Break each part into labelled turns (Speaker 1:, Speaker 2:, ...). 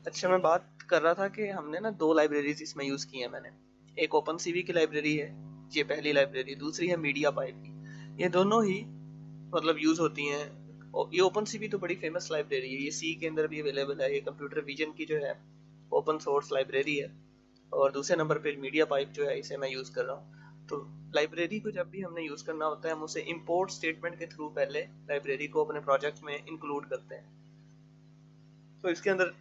Speaker 1: अच्छा, मैं बात कर रहा था कि हमने ना दो लाइब्रेरीज इसमें यूज की हैं मैंने। एक ओपन सीवी की लाइब्रेरी है, ये पहली लाइब्रेरी। दूसरी है मीडिया पाइप की। ये दोनों ही मतलब यूज होती हैं। ये ओपन सीवी तो बड़ी फेमस लाइब्रेरी है, ये सी के अंदर भी अवेलेबल है। ये कंप्यूटर विजन की जो है ओपन सोर्स लाइब्रेरी है। और दूसरे नंबर पे मीडिया पाइप जो है, इसे मैं यूज कर रहा हूँ। तो लाइब्रेरी को जब भी हमने यूज करना होता है, हम उसे इंपोर्ट स्टेटमेंट के थ्रू पहले लाइब्रेरी को अपने प्रोजेक्ट में इंक्लूड करते हैं। तो इसके अंदर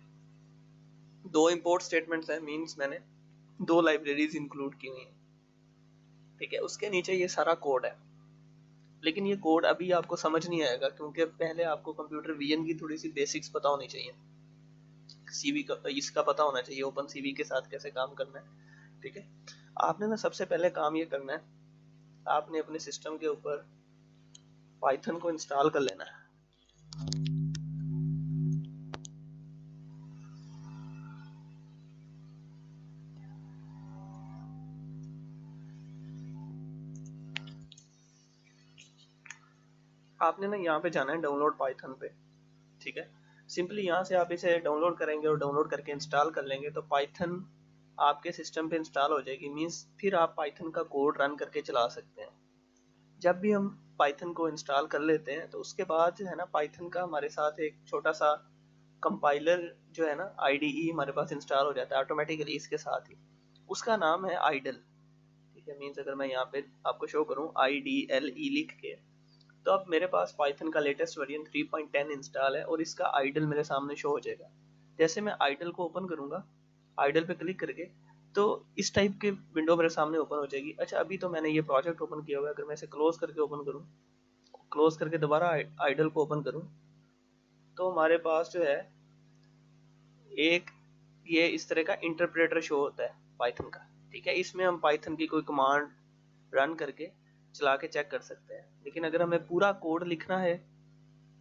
Speaker 1: दो इंपोर्ट स्टेटमेंट्स हैं, मींस मैंने दो लाइब्रेरीज इंक्लूड की हुई हैं। ठीक है, उसके नीचे ये सारा कोड है। लेकिन ये कोड अभी आपको समझ नहीं आएगा, क्योंकि पहले आपको कंप्यूटर विजन की थोड़ी सी बेसिक्स पता होनी चाहिए। सीवी का इसका पता होना चाहिए ओपन सीवी के साथ कैसे काम करना है। ठीक है, आपने ना सबसे पहले काम ये करना है, आपने अपने सिस्टम के ऊपर पाइथन को इंस्टॉल कर लेना है। आपने ना यहाँ पे जाना है डाउनलोड पाइथन पे। ठीक है, सिंपली यहाँ से आप इसे डाउनलोड करेंगे और डाउनलोड करके इंस्टॉल कर लेंगे तो पाइथन आपके सिस्टम पे इंस्टॉल हो जाएगी। मीन्स फिर आप पाइथन का कोड रन करके चला सकते हैं। जब भी हम पाइथन को इंस्टॉल कर लेते हैं तो उसके बाद जो है ना, पाइथन का हमारे साथ एक छोटा सा कंपाइलर जो है ना, आईडीई हमारे पास इंस्टॉल हो जाता है ऑटोमेटिकली इसके साथ ही। उसका नाम है आइडल। ठीक है, मीन्स अगर मैं यहाँ पे आपको शो करूँ IDLE लिख के, तो अब मेरे पास पाइथन का लेटेस्ट वर्जन 3.10 इंस्टॉल है और इसका आइडल मेरे सामने शो हो जाएगा। जैसे मैं आइडल को ओपन करूंगा, आइडल पे क्लिक करके, तो इस टाइप के विंडो मेरे सामने ओपन हो जाएगी। अच्छा, अभी तो मैंने ये प्रोजेक्ट ओपन किया हुआ है। अगर मैं इसे क्लोज करके ओपन करूँ, क्लोज करके दोबारा आइडल को ओपन करूँ, तो हमारे पास जो है एक ये इस तरह का इंटरप्रेटर शो होता है पाइथन का। ठीक है, इसमें हम पाइथन की कोई कमांड रन करके चला के चेक कर सकते हैं। लेकिन अगर हमें पूरा कोड लिखना है,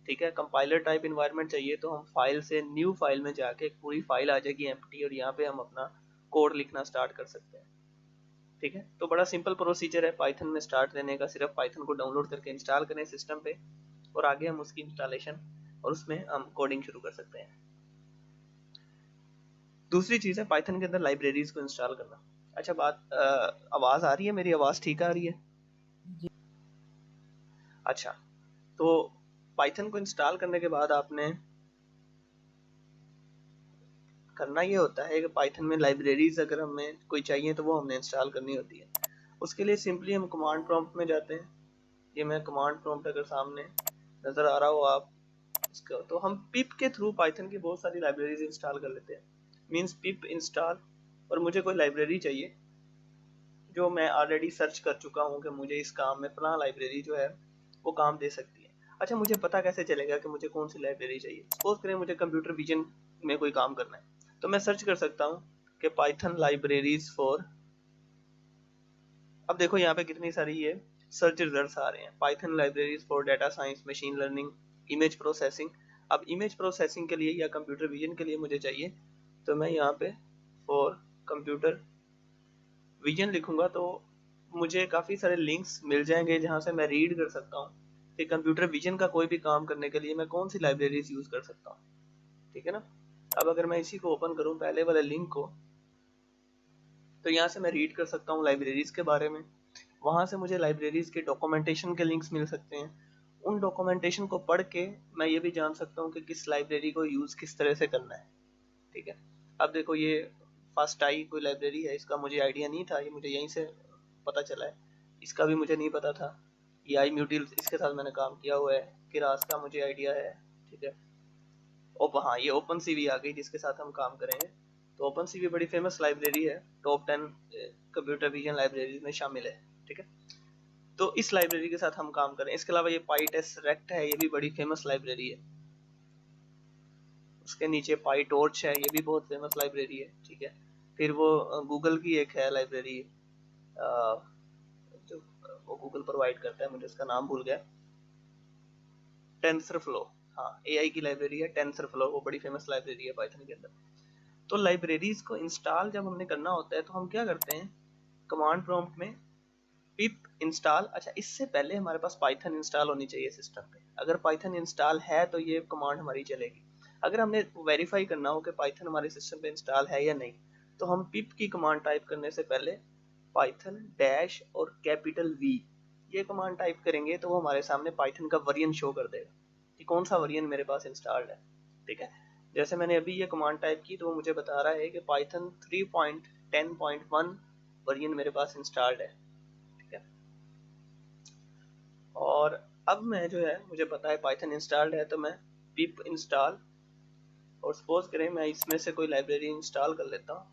Speaker 1: ठीक है, कंपाइलर टाइप इन्वायरमेंट चाहिए, तो हम फाइल से न्यू फाइल में जाके एक पूरी फाइल आ जाएगी एम्प्टी, और यहाँ पे हम अपना कोड लिखना स्टार्ट कर सकते हैं। ठीक है, तो बड़ा सिंपल प्रोसीजर है पाइथन में स्टार्ट देने का। सिर्फ पाइथन को डाउनलोड करके इंस्टॉल करें सिस्टम पे, और आगे हम उसकी इंस्टॉलेशन और उसमें हम कोडिंग शुरू कर सकते हैं। दूसरी चीज़ है पाइथन के अंदर लाइब्रेरीज को इंस्टॉल करना। अच्छा, आवाज़ आ रही है? मेरी आवाज़ ठीक आ रही है?
Speaker 2: जी।
Speaker 1: अच्छा, तो पाइथन को इंस्टॉल करने के बाद आपने करना ये होता है कि पाइथन में लाइब्रेरीज अगर हमें कोई चाहिए तो वो हमने इंस्टॉल करनी होती है। उसके लिए सिंपली हम कमांड प्रॉम्प्ट में जाते हैं। ये मैं कमांड प्रॉम्प्ट अगर सामने नज़र आ रहा हो आप इसका, तो हम पिप के थ्रू पाइथन की बहुत सारी लाइब्रेरीज इंस्टॉल कर लेते हैं। मीन्स पिप इंस्टॉल, और मुझे कोई लाइब्रेरी चाहिए जो मैं ऑलरेडी सर्च कर चुका हूँ कि मुझे इस काम में फलां लाइब्रेरी जो है वो काम दे सकती है। अच्छा, मुझे पता कैसे चलेगा कि मुझे कौन सी लाइब्रेरी चाहिए? सपोज करें मुझे कंप्यूटर विजन में कोई काम करना है, तो मैं सर्च कर सकता हूँ कि पाइथन लाइब्रेरीज फॉर। अब देखो यहाँ पे कितनी सारी ये सर्च रिजल्ट्स आ रहे हैं। Python libraries for data science, machine learning, image processing. अब इमेज प्रोसेसिंग के लिए या कंप्यूटर विजन के लिए मुझे चाहिए, तो मैं यहाँ पे फॉर कंप्यूटर विजन लिखूंगा तो मुझे काफ़ी सारे लिंक्स मिल जाएंगे जहाँ से मैं रीड कर सकता हूँ कि कंप्यूटर विजन का कोई भी काम करने के लिए मैं कौन सी लाइब्रेरीज यूज़ कर सकता हूँ। ठीक है ना? अब अगर मैं इसी को ओपन करूँ, पहले वाले लिंक को, तो यहाँ से मैं रीड कर सकता हूँ लाइब्रेरीज के बारे में। वहाँ से मुझे लाइब्रेरीज के डॉक्यूमेंटेशन के लिंक्स मिल सकते हैं। उन डॉक्यूमेंटेशन को पढ़ के मैं ये भी जान सकता हूँ कि किस लाइब्रेरी को यूज़ किस तरह से करना है। ठीक है, अब देखो ये फर्स्ट आई कोई लाइब्रेरी है, इसका मुझे आइडिया नहीं था, ये मुझे यहीं से पता चला है। इसका भी मुझे नहीं पता था। ये आई म्यूटिल, इसके साथ मैंने काम किया हुआ है। किरास का मुझे आइडिया है। ठीक है, और हाँ, ये ओपन सीवी आ गई जिसके साथ हम काम करेंगे। तो ओपन सीवी बड़ी फेमस लाइब्रेरी है, टॉप 10 कंप्यूटर विजन लाइब्रेरीज में शामिल है। ठीक है, तो इस लाइब्रेरी के साथ हम काम करें। इसके अलावा ये पाईटेस्ट रेक्ट है, ये भी बड़ी फेमस लाइब्रेरी है। उसके नीचे पाई टॉर्च है, ये भी बहुत फेमस लाइब्रेरी है। ठीक है, फिर वो गूगल की एक है लाइब्रेरी, जो वो गूगल प्रोवाइड करता है, मुझे उसका नाम भूल गया। टेंसर फ्लो, हाँ, एआई की लाइब्रेरी है टेंसर फ्लो, वो बड़ी फेमस लाइब्रेरी है पाइथन के अंदर। तो लाइब्रेरीज को इंस्टॉल जब हमने करना होता है तो हम क्या करते हैं, कमांड प्रॉम्प्ट में पिप इंस्टॉल। अच्छा, इससे पहले हमारे पास पाइथन इंस्टॉल होनी चाहिए सिस्टम पे। अगर पाइथन इंस्टॉल है तो ये कमांड हमारी चलेगी। अगर हमने वेरीफाई करना हो कि पाइथन हमारे सिस्टम पे इंस्टॉल है या नहीं, तो हम पिप की कमांड टाइप करने से पहले पाइथन डैश और कैपिटल V ये कमांड टाइप करेंगे तो वो हमारे सामने पाइथन का वर्जन शो कर देगा कि कौन सा वर्जन मेरे पास इंस्टॉल्ड है। ठीक है, जैसे मैंने अभी ये कमांड टाइप की तो वो मुझे बता रहा है कि पाइथन 3.10.1 वर्जन मेरे पास इंस्टॉल्ड है। ठीक है, और अब मैं जो है मुझे पता है पाइथन इंस्टॉल्ड है, तो मैं पिप इंस्टॉल, और सपोज करें मैं इसमें से कोई लाइब्रेरी इंस्टॉल कर लेता हूँ,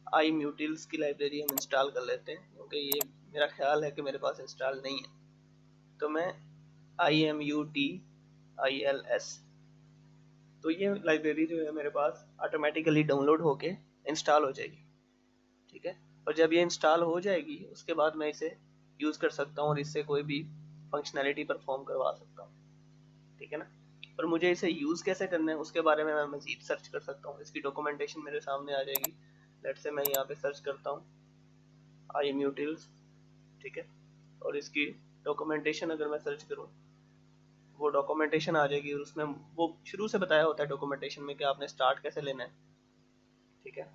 Speaker 1: iMutils की लाइब्रेरी हम इंस्टॉल कर लेते हैं क्योंकि ये मेरा ख्याल है कि मेरे पास इंस्टॉल नहीं है। तो मैं IMUTILS, तो ये लाइब्रेरी जो है मेरे पास ऑटोमेटिकली डाउनलोड होके इंस्टॉल हो जाएगी। ठीक है, और जब ये इंस्टॉल हो जाएगी उसके बाद मैं इसे यूज़ कर सकता हूँ और इससे कोई भी फंक्शनैलिटी परफॉर्म करवा सकता हूँ। ठीक है ना, और मुझे इसे यूज़ कैसे करना है उसके बारे में मैं मज़ीद सर्च कर सकता हूँ। इसकी डॉक्यूमेंटेशन मेरे सामने आ जाएगी। लेट से मैं यहाँ पे सर्च करता हूँ iMutils, ठीक है, और इसकी डॉक्यूमेंटेशन अगर मैं सर्च करूँ वो डॉक्यूमेंटेशन आ जाएगी, और उसमें वो शुरू से बताया होता है डॉक्यूमेंटेशन में कि आपने स्टार्ट कैसे लेना है। ठीक है,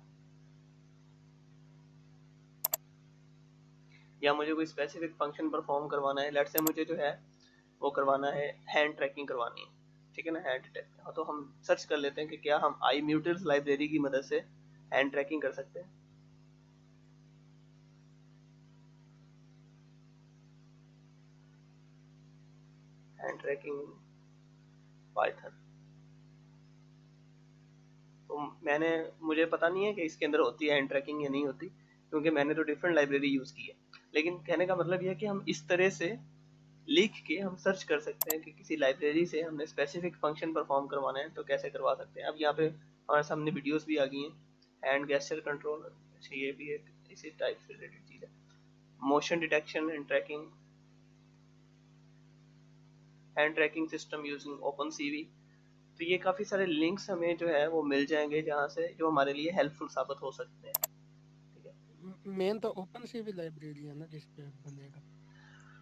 Speaker 1: या मुझे कोई स्पेसिफिक फंक्शन परफॉर्म करवाना है, लेट से मुझे जो है वो करवाना है हैंड ट्रैकिंग करवानी है। ठीक है ना, हैंड ट्रैकिंग, तो हम सर्च कर लेते हैं कि क्या हम iMutils लाइब्रेरी की मदद से हैंड ट्रैकिंग कर सकते हैं। हैंड ट्रैकिंग पाइथन, तो मुझे पता नहीं है कि इसके अंदर होती है हैंड ट्रैकिंग या नहीं होती, क्योंकि मैंने तो डिफरेंट लाइब्रेरी यूज़ की है। लेकिन कहने का मतलब यह है कि हम इस तरह से लिख के हम सर्च कर सकते हैं कि किसी लाइब्रेरी से हमने स्पेसिफिक फंक्शन परफॉर्म करवाना है तो कैसे करवा सकते हैं। अब यहाँ पे हमारे सामने वीडियोस भी आ गई हैं, हैंड गेस्चर कंट्रोल, अच्छा ये भी एक इसी टाइप से रिलेटेड चीज़ है, motion detection and tracking, hand tracking system using OpenCV। तो ये काफ़ी सारे लिंक्स हमें जो है वो मिल जाएंगे जहाँ से जो हमारे लिए हेल्पफुल साबित हो सकते हैं। ठीक है,
Speaker 2: मेन तो OpenCV लाइब्रेरी है ना जिस पे बनेगा।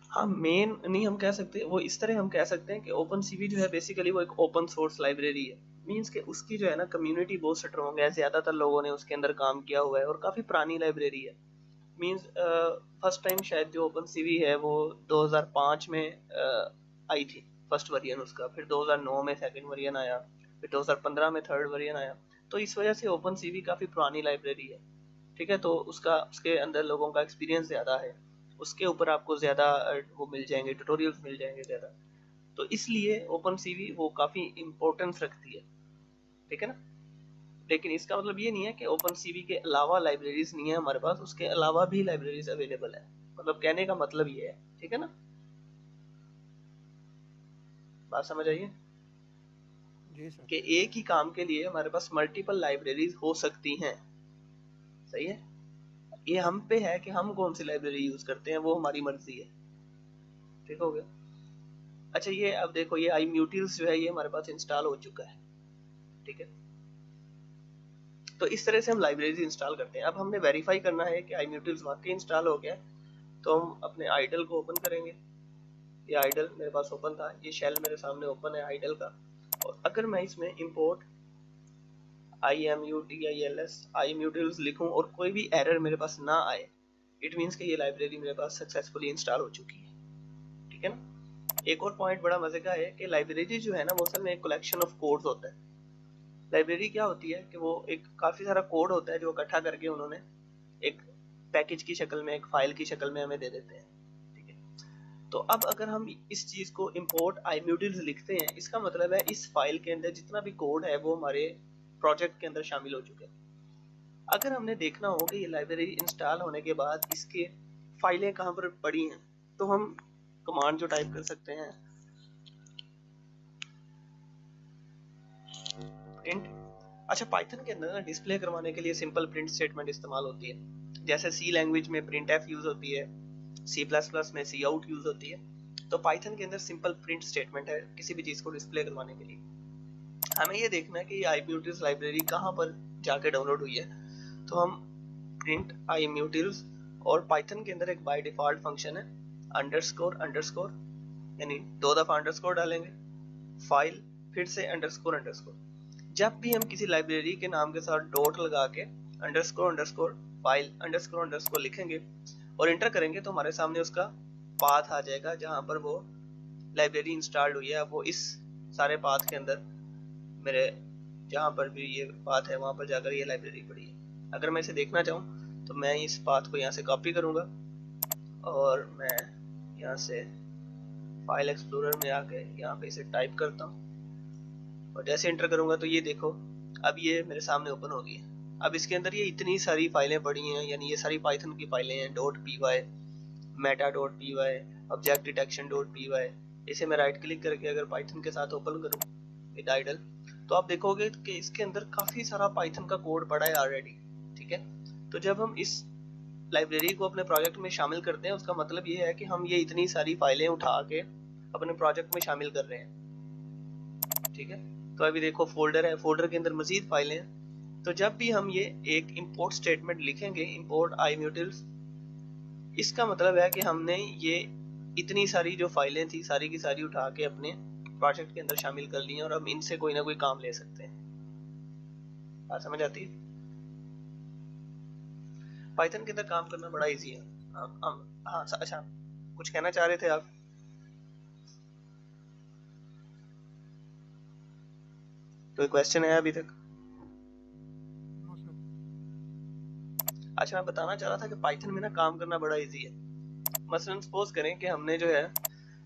Speaker 1: हाँ मेन नहीं हम कह सकते, वो इस तरह हम कह सकते हैं कि OpenCV जो है बेसिकली वो एक ओपन सोर्स लाइब्रेरी है। मीन्स कि उसकी जो है ना कम्युनिटी बहुत स्ट्रॉन्ग है, ज़्यादातर लोगों ने उसके अंदर काम किया हुआ है और काफ़ी पुरानी लाइब्रेरी है। मीन्स फर्स्ट टाइम शायद जो OpenCV है वो 2005 में आई थी फर्स्ट वर्जन उसका, फिर 2009 में सेकंड वर्जन आया, फिर 2015 में थर्ड वर्जन आया। तो इस वजह से OpenCV काफ़ी पुरानी लाइब्रेरी है। ठीक है, तो उसके अंदर लोगों का एक्सपीरियंस ज़्यादा है, उसके ऊपर आपको ज़्यादा वो मिल जाएंगे, ट्यूटोरियल्स मिल जाएंगे ज़्यादा, तो इसलिए OpenCV वो काफ़ी इम्पोर्टेंस रखती है। ठीक है ना, लेकिन इसका मतलब ये नहीं है कि OpenCV के अलावा लाइब्रेरीज नहीं है हमारे पास, उसके अलावा भी लाइब्रेरीज अवेलेबल है। मतलब कहने का मतलब ये है, ठीक है ना, बात समझ आइए
Speaker 2: जी सर।
Speaker 1: कि एक ही काम के लिए हमारे पास मल्टीपल लाइब्रेरीज हो सकती हैं। सही है, ये हम पे है कि हम कौन सी लाइब्रेरी यूज करते हैं, वो हमारी मर्जी है। ठीक हो गया। अच्छा ये अब देखो ये iMutils जो है ये हमारे पास इंस्टॉल हो चुका है। ठीक है, तो इस तरह से हम लाइब्रेरीज इंस्टॉल करते हैं। अब हमने वेरीफाई करना है कि iMutils वाकई इंस्टॉल हो गया, तो हम अपने आइडल को ओपन करेंगे। ये आइडल मेरे पास ओपन था, ये शेल मेरे सामने ओपन है आइडल का, और अगर मैं इसमें इंपोर्ट iMutils लिखूं और कोई भी एरर मेरे पास ना आए, इट मीन्स कि ये लाइब्रेरी मेरे पास सक्सेसफुली इंस्टॉल हो चुकी है। ठीक है ना, एक और पॉइंट बड़ा मजे का है कि लाइब्रेरी जो है ना वो असल में एक कलेक्शन ऑफ कोड्स होता है। लाइब्रेरी क्या होती है कि वो एक काफ़ी सारा कोड होता है जो इकट्ठा करके उन्होंने एक पैकेज की शक्ल में, एक फाइल की शक्ल में हमें दे देते हैं। ठीक है, तो अब अगर हम इस चीज़ को import iMutils लिखते हैं, इसका मतलब है इस फाइल के अंदर जितना भी कोड है वो हमारे प्रोजेक्ट के अंदर शामिल हो चुके हैं। अगर हमने देखना हो कि ये लाइब्रेरी इंस्टॉल होने के बाद इसके फाइलें कहाँ पर पड़ी हैं, तो हम कमांड जो टाइप कर सकते हैं प्रिंट। अच्छा पाइथन के अंदर ना डिस्प्ले करवाने के लिए सिंपल प्रिंट स्टेटमेंट इस्तेमाल होती है, जैसे सी लैंग्वेज में printf यूज होती है, C++ में cout यूज होती है। तो पाइथन के अंदर सिंपल प्रिंट स्टेटमेंट है किसी भी चीज को डिस्प्ले करवाने के लिए। हमें ये देखना है कि ये iMutils लाइब्रेरी कहाँ पर जाके डाउनलोड हुई है, तो हम प्रिंट iMutils, और पाइथन के अंदर एक बाय डिफॉल्ट फंक्शन है अंडरस्कोर अंडरस्कोर, यानी 2 दफा अंडरस्कोर डालेंगे, फाइल फिर से अंडरस्कोर अंडरस्कोर। जब भी हम किसी लाइब्रेरी के नाम के साथ डॉट लगा के underscore underscore file underscore underscore लिखेंगे और इंटर करेंगे तो हमारे सामने उसका पाथ आ जाएगा जहां पर वो लाइब्रेरी इंस्टॉल्ड हुई है। वो इस सारे पाथ के अंदर मेरे जहां पर भी ये पाथ है वहां पर जाकर ये लाइब्रेरी पड़ी है। अगर मैं इसे देखना चाहूँ तो मैं इस पाथ को यहाँ से कॉपी करूंगा और मैं यहाँ से फाइल एक्सप्लोरर में आके यहाँ पे इसे टाइप करता हूँ और जैसे इंटर करूंगा तो ये देखो अब ये मेरे सामने ओपन हो गई है। अब इसके अंदर ये इतनी सारी फाइलें पड़ी हैं, यानी ये सारी पाइथन की फाइलें हैं। .py, meta.py, object detection. इसे मैं राइट क्लिक करके अगर पाइथन के साथ ओपन करूँ विद आइडल तो आप देखोगे कि इसके अंदर काफी सारा पाइथन का कोड पड़ा है ऑलरेडी। ठीक है, तो जब हम इस लाइब्रेरी को अपने प्रोजेक्ट में शामिल करते हैं उसका मतलब ये है कि हम ये इतनी सारी फाइलें उठा के अपने प्रोजेक्ट में शामिल कर रहे हैं। ठीक है, तो अभी देखो फोल्डर है, फोल्डर के अंदर मजीद फाइलें हैं। तो जब भी हम ये एक इंपोर्ट स्टेटमेंट लिखेंगे, इंपोर्ट iMutils, इसका मतलब है कि हमने ये इतनी सारी जो फाइलें थी सारी की सारी उठा के अपने प्रोजेक्ट के अंदर शामिल कर ली हैं और हम इनसे कोई ना कोई काम ले सकते हैं। बात समझ आती है? पाइथन के अंदर काम करना बड़ा इजी है। हाँ अच्छा, कुछ कहना चाह रहे थे आप? कोई क्वेश्चन है अभी तक? अच्छा, मैं बताना चाह रहा था कि पाइथन में ना काम करना बड़ा इजी है। मसलन सपोज करें कि हमने जो है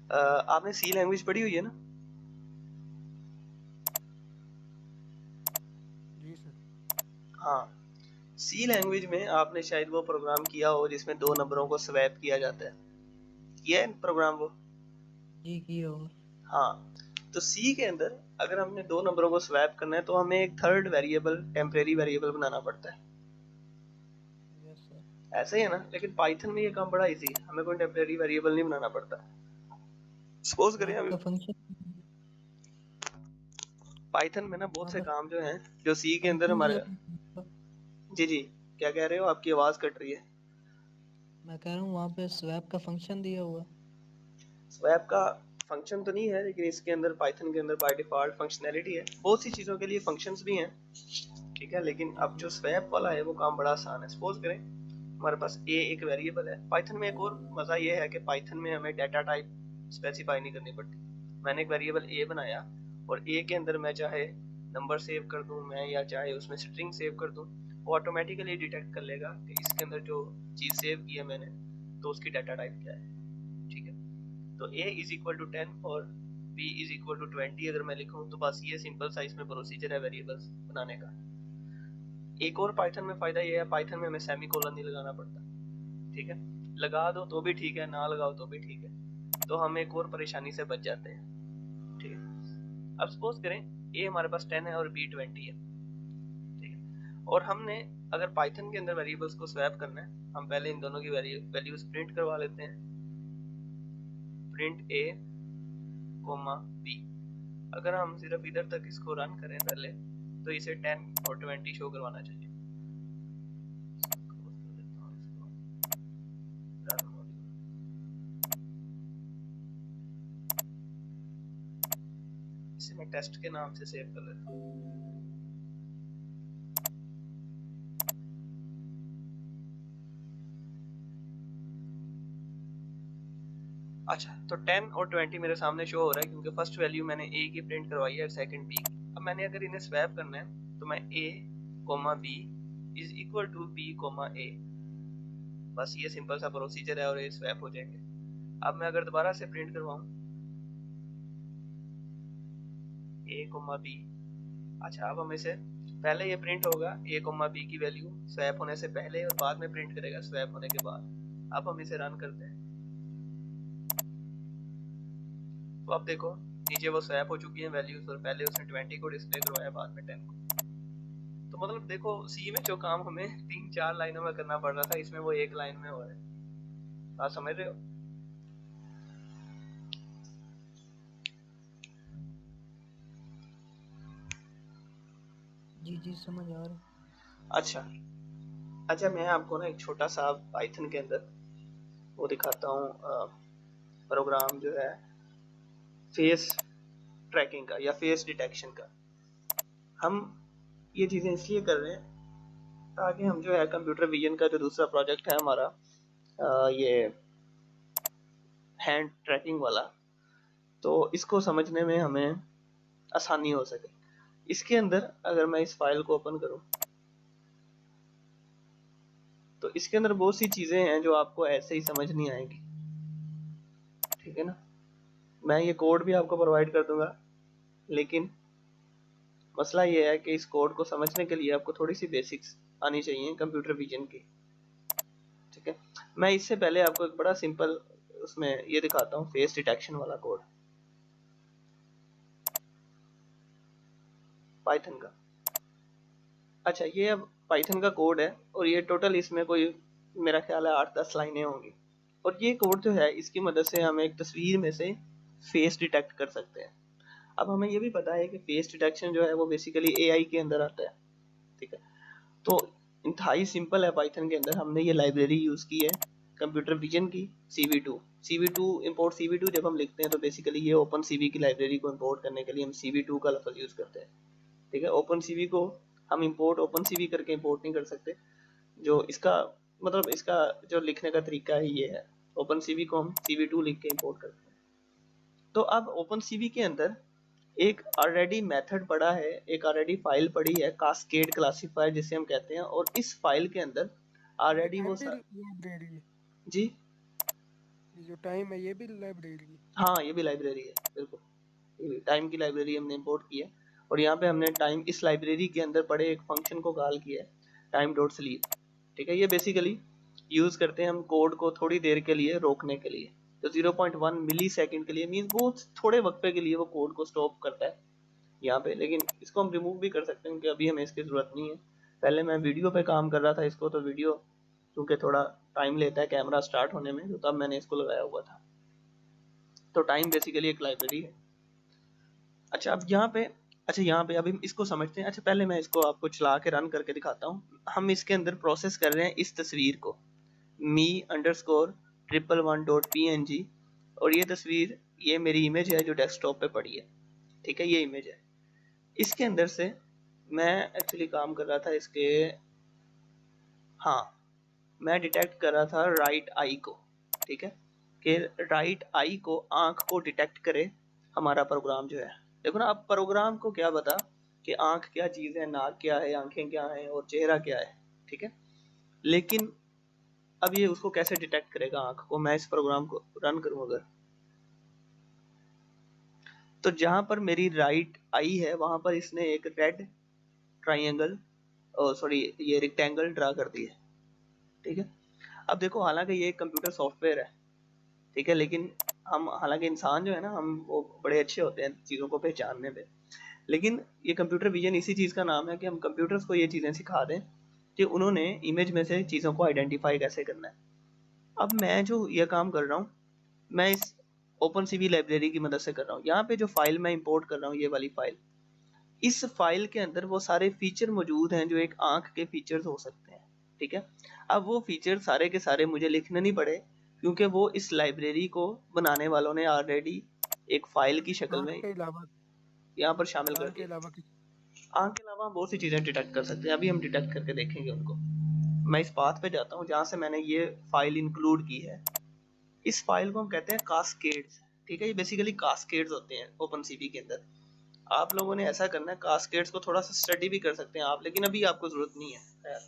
Speaker 1: आपने सी लैंग्वेज पढ़ी हुई है ना?
Speaker 2: जी सर।
Speaker 1: हाँ, सी लैंग्वेज में आपने शायद वो प्रोग्राम किया हो जिसमें 2 नंबरों को स्वैप किया जाता है। किया है प्रोग्राम वो?
Speaker 2: जी किया हो।
Speaker 1: हाँ, तो सी के अंदर अगर हमने 2 नंबरों को स्वैप करना है तो हमें एक थर्ड वेरिएबल, टेम्परेरी वेरिएबल बनाना पड़ता है।
Speaker 2: Yes sir.
Speaker 1: ऐसे ही है ना? लेकिन पाइथन में ये काम बड़ा इजी है, हमें कोई टेम्परेरी वेरिएबल नहीं बनाना पड़ता। सपोज करें
Speaker 2: स्वैप
Speaker 1: हम
Speaker 2: का फंक्शन,
Speaker 1: पाइथन में ना बहुत
Speaker 2: वहाँ
Speaker 1: से
Speaker 2: पे
Speaker 1: काम जो हैं जो सी के अंदर
Speaker 2: फंक्शन
Speaker 1: हमारे।
Speaker 2: दिया होगा।
Speaker 1: जी जी, क्या कह रहे हो? आपकी आवाज कट रही है।
Speaker 2: मैं कह रहा हूँ वहाँ पे स्वैप का फंक्शन दिया हुआ।
Speaker 1: स्वैप का फंक्शन तो नहीं है, लेकिन इसके अंदर पाइथन के अंदर बाय डिफॉल्ट फंक्शनैलिटी है। बहुत सी चीज़ों के लिए फंक्शंस भी हैं। ठीक है, लेकिन
Speaker 2: जी
Speaker 1: अब
Speaker 2: जी।
Speaker 1: जो स्वैप वाला है वो काम बड़ा आसान है। सपोज करें हमारे पास ए एक वेरिएबल है। पाइथन में एक और मज़ा ये है कि पाइथन में हमें डाटा टाइप स्पेसिफाई नहीं करनी पड़ती। मैंने एक वेरिएबल ए बनाया और ए के अंदर मैं चाहे नंबर सेव कर दूं मैं, या चाहे उसमें स्ट्रिंग सेव कर दूं, वो ऑटोमेटिकली डिटेक्ट कर लेगा कि इसके अंदर जो चीज़ सेव की है मैंने तो उसकी डाटा टाइप क्या है। ठीक है, तो a इज इक्वल टू 10 और b इज इक्वल टू 20 अगर मैं लिखूं तो बस ये सिंपल सा इसमें प्रोसीजर है वेरिएबल्स बनाने का। एक और पाइथन में फायदा ये है, पाइथन में हमें सेमी कोलन नहीं लगाना पड़ता। ठीक है, लगा दो तो भी ठीक है, ना लगाओ तो भी ठीक है, तो हम एक और परेशानी से बच जाते हैं। ठीक है, अब सपोज करें a हमारे पास 10 है और b 20 है। ठीक है, और हमने अगर पाइथन के अंदर वेरिएबल्स को स्वैप करना है, हम पहले इन दोनों की वैल्यूज प्रिंट करवा लेते हैं। Print a comma b। अगर हम सिर्फ इधर तक इसको रन करें पहले तो इसे 10 और 20 शो करवाना चाहिए। इसे मैं टेस्ट के नाम से सेव कर लेता हूँ। अच्छा, तो 10 और 20 मेरे सामने शो हो रहा है क्योंकि फर्स्ट वैल्यू मैंने a की प्रिंट करवाई है और सेकंड b की। अब मैंने अगर इन्हें स्वैप करना है तो मैं a comma b is equal to b comma a, बस ये सिंपल सा प्रोसीजर है और ये स्वैप हो जाएंगे। अब मैं अगर दोबारा से प्रिंट करवाऊं a कोमा b, अच्छा अब हम इसे पहले ये प्रिंट होगा a कोमा b की वैल्यू स्वैप होने से पहले और बाद में प्रिंट करेगा स्वैप होने के बाद। अब हम इसे रन करते हैं तो अब देखो नीचे वो स्वैप हो चुकी है वैल्यूज और पहले उसने 20 को डिस्प्ले करवाया बाद में 10 को। तो मतलब देखो सी में जो काम हमें 3-4 लाइनों में करना पड़ रहा था इसमें वो एक लाइन में हो रहा है। बात समझ रहे हो?
Speaker 2: जी जी समझ आ रहा है।
Speaker 1: अच्छा अच्छा, मैं आपको ना एक छोटा सा पाइथन के अंदर वो दिखाता हूँ प्रोग्राम जो है फेस ट्रैकिंग का या फेस डिटेक्शन का। हम ये चीज़ें इसलिए कर रहे हैं ताकि हम जो है कंप्यूटर विजन का जो दूसरा प्रोजेक्ट है हमारा ये हैंड ट्रैकिंग वाला, तो इसको समझने में हमें आसानी हो सके। इसके अंदर अगर मैं इस फाइल को ओपन करूं तो इसके अंदर बहुत सी चीज़ें हैं जो आपको ऐसे ही समझ नहीं आएंगी, ठीक है ना। मैं ये कोड भी आपको प्रोवाइड कर दूंगा, लेकिन मसला ये है कि इस कोड को समझने के लिए आपको थोड़ी सी बेसिक्स आनी चाहिए कंप्यूटर विजन की, ठीक है। मैं इससे पहले आपको एक बड़ा सिंपल उसमें ये दिखाता हूँ, फेस डिटेक्शन वाला कोड पाइथन का। अच्छा, ये अब पाइथन का कोड है और ये टोटल इसमें कोई मेरा ख्याल है 8-10 लाइनें होंगी। और ये कोड जो है इसकी मदद से हम एक तस्वीर में से फेस डिटेक्ट कर सकते हैं। अब हमें ये भी पता है कि फेस डिटेक्शन जो है वो बेसिकली एआई के अंदर आता है, ठीक है। तो इंतहाई सिंपल है, पाइथन के अंदर हमने ये लाइब्रेरी यूज़ की है कंप्यूटर विजन की, CV2 इंपोर्ट CV2 जब हम लिखते हैं तो बेसिकली ये ओपन CV की लाइब्रेरी को इंपोर्ट करने के लिए हम CV2 का लफ्ज़ यूज़ करते हैं, ठीक है। ओपन CV को हम इंपोर्ट ओपन CV करके इंपोर्ट नहीं कर सकते, जो इसका मतलब इसका जो लिखने का तरीका है ये है, ओपन CV को हम CV2 लिख के इंपोर्ट करते हैं। तो अब ओपन CV के अंदर एक ऑलरेडी मेथड पड़ा है, एक ऑलरेडी फाइल पड़ी है कास्केड क्लासिफायर जिसे हम कहते हैं, और इस फाइल के अंदर
Speaker 2: ये
Speaker 1: ऑलरेडी
Speaker 2: टाइम
Speaker 1: वो
Speaker 2: भी लाइब्रेरी है,
Speaker 1: जी
Speaker 2: ये जो टाइम है ये भी लाइब्रेरी है।
Speaker 1: हाँ, ये भी लाइब्रेरी है, बिल्कुल टाइम की लाइब्रेरी हमने इंपोर्ट की है। और यहाँ पे हमने टाइम इस लाइब्रेरी के अंदर पड़े एक फंक्शन को कॉल किया है, टाइम डॉट स्लीप, ठीक है। ये बेसिकली यूज करते हैं हम कोड को थोड़ी देर के लिए रोकने के लिए, तो 0.1 मिली सेकेंड के लिए, मीन बहुत थोड़े वक्फे के लिए वो कोड को स्टॉप करता है यहाँ पे। लेकिन इसको हम रिमूव भी कर सकते हैं क्योंकि अभी हमें इसकी ज़रूरत नहीं है। पहले मैं वीडियो पे काम कर रहा था इसको, तो वीडियो क्योंकि थोड़ा टाइम लेता है कैमरा स्टार्ट होने में, तो तब मैंने इसको लगाया हुआ था। तो टाइम बेसिकली एक लाइब्रेरी है। अच्छा, अब यहाँ पे यहाँ पे अभी इसको समझते हैं। अच्छा, पहले मैं इसको आपको चला के रन करके दिखाता हूँ। हम इसके अंदर प्रोसेस कर रहे हैं इस तस्वीर को, me_111.png, और ये तस्वीर, ये मेरी इमेज है जो डेस्कटॉप पे पड़ी है, ठीक है। ये इमेज है, इसके अंदर से मैं एक्चुअली काम कर रहा था इसके, हाँ, मैं डिटेक्ट कर रहा था राइट आई को, ठीक है, कि राइट आई को, आंख को डिटेक्ट करे हमारा प्रोग्राम जो है। देखो ना, अब प्रोग्राम को क्या पता कि आंख क्या चीज़ है, नाक क्या है, आंखें क्या हैं और चेहरा क्या है, ठीक है। लेकिन अब ये उसको कैसे डिटेक्ट करेगा आंख को। मैं इस प्रोग्राम को रन करूँ अगर, तो जहां पर मेरी राइट आई है वहां पर इसने एक रेड ट्राइंगल, सॉरी ये रेक्टेंगल ड्रा कर दिया, ठीक है। अब देखो, हालांकि ये एक कंप्यूटर सॉफ्टवेयर है, ठीक है, लेकिन हम, हालांकि इंसान जो है ना, हम वो बड़े अच्छे होते हैं चीज़ों को पहचानने पे, लेकिन ये कंप्यूटर विजन इसी चीज़ का नाम है कि हम कंप्यूटर्स को ये चीज़ें सिखा दें कि उन्होंने इमेज में से चीज़ों को आइडेंटिफाई कैसे करना है। अब मैं जो ये काम कर रहा हूँ, मैं इस ओपन CV लाइब्रेरी की मदद से कर रहा हूँ। यहाँ पे जो फाइल मैं इंपोर्ट कर रहा हूँ, ये वाली फाइल, इस फाइल के अंदर वो सारे फीचर मौजूद हैं जो एक आंख के फीचर्स हो सकते हैं, ठीक है। अब वो फीचर सारे के सारे मुझे लिखने नहीं पड़े, क्योंकि वो इस लाइब्रेरी को बनाने वालों ने ऑलरेडी एक फाइल की शक्ल
Speaker 2: आँख
Speaker 1: में
Speaker 2: के अलावा,
Speaker 1: यहाँ पर शामिल कर
Speaker 2: आँख के
Speaker 1: दिया।
Speaker 2: अलावा किसी
Speaker 1: आंख के अलावा हम बहुत सी चीज़ें डिटेक्ट कर सकते हैं, अभी हम डिटेक्ट करके देखेंगे उनको। मैं इस पाथ पे जाता हूँ जहाँ से मैंने ये फाइल इंक्लूड की है। इस फाइल को हम कहते हैं कास्केड्स, ठीक है। ये बेसिकली कास्केड्स होते हैं ओपन CV के अंदर। आप लोगों ने ऐसा करना है, कास्केड्स को थोड़ा सा स्टडी भी कर सकते हैं आप, लेकिन अभी आपको ज़रूरत नहीं है। खैर,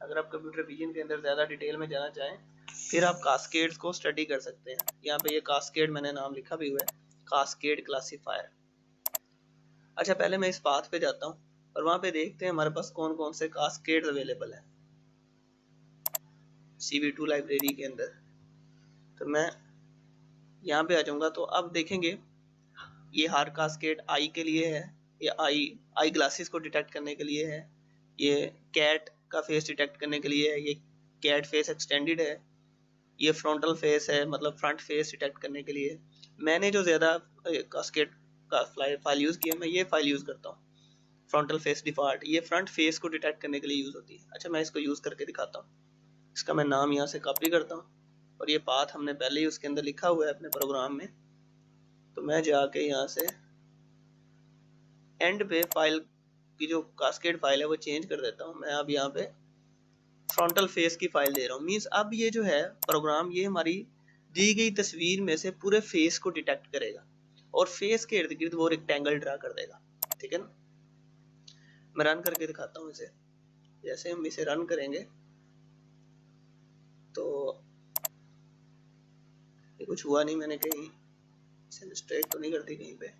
Speaker 1: अगर आप कंप्यूटर विजन के अंदर ज़्यादा डिटेल में जाना चाहें फिर आप कास्केड्स को स्टडी कर सकते हैं। यहाँ पे ये कास्केड मैंने नाम लिखा भी हुआ है, कास्केड क्लासीफायर। अच्छा, पहले मैं इस पाथ पे जाता हूँ और वहाँ पे देखते हैं हमारे पास कौन कौन से कास्केड्स अवेलेबल है CV2 लाइब्रेरी के अंदर। तो मैं यहाँ पे आ जाऊँगा, तो अब देखेंगे ये हर कास्केड आई के लिए है, ये आई ग्लासेस को डिटेक्ट करने के लिए है, ये कैट का फेस डिटेक्ट करने के लिए है, ये कैट फेस एक्सटेंडेड है, ये फ्रंटल फेस है, मतलब फ्रंट फेस डिटेक्ट करने के लिए। मैंने जो ज़्यादा कास्केड का फाइल यूज़ किया, मैं ये फाइल यूज़ करता हूँ, फ्रंटल फेस डिफॉल्ट, ये फ्रंट फेस को डिटेक्ट करने के लिए यूज़ होती है। अच्छा, मैं इसको यूज़ करके दिखाता हूँ। इसका मैं नाम यहाँ से कॉपी करता हूँ और ये पाथ हमने पहले ही उसके अंदर लिखा हुआ है अपने प्रोग्राम में, तो मैं जाके यहाँ से एंड पे फाइल की जो कास्केड फाइल है वो चेंज कर देता हूँ। मैं अब यहाँ पे फ्रंटल फेस की फाइल दे रहा हूँ। मीन्स अब ये जो है प्रोग्राम ये हमारी दी गई तस्वीर में से पूरे फेस को डिटेक्ट करेगा और फेस के इर्द गिर्द वो रेक्टेंगल ड्रा कर देगा। ठीक है ना, मैं रन करके दिखाता हूँ इसे। जैसे हम इसे रन करेंगे तो ये कुछ हुआ नहीं, मैंने कहीं इसे मिस्टेक तो नहीं कर दी कहीं पे।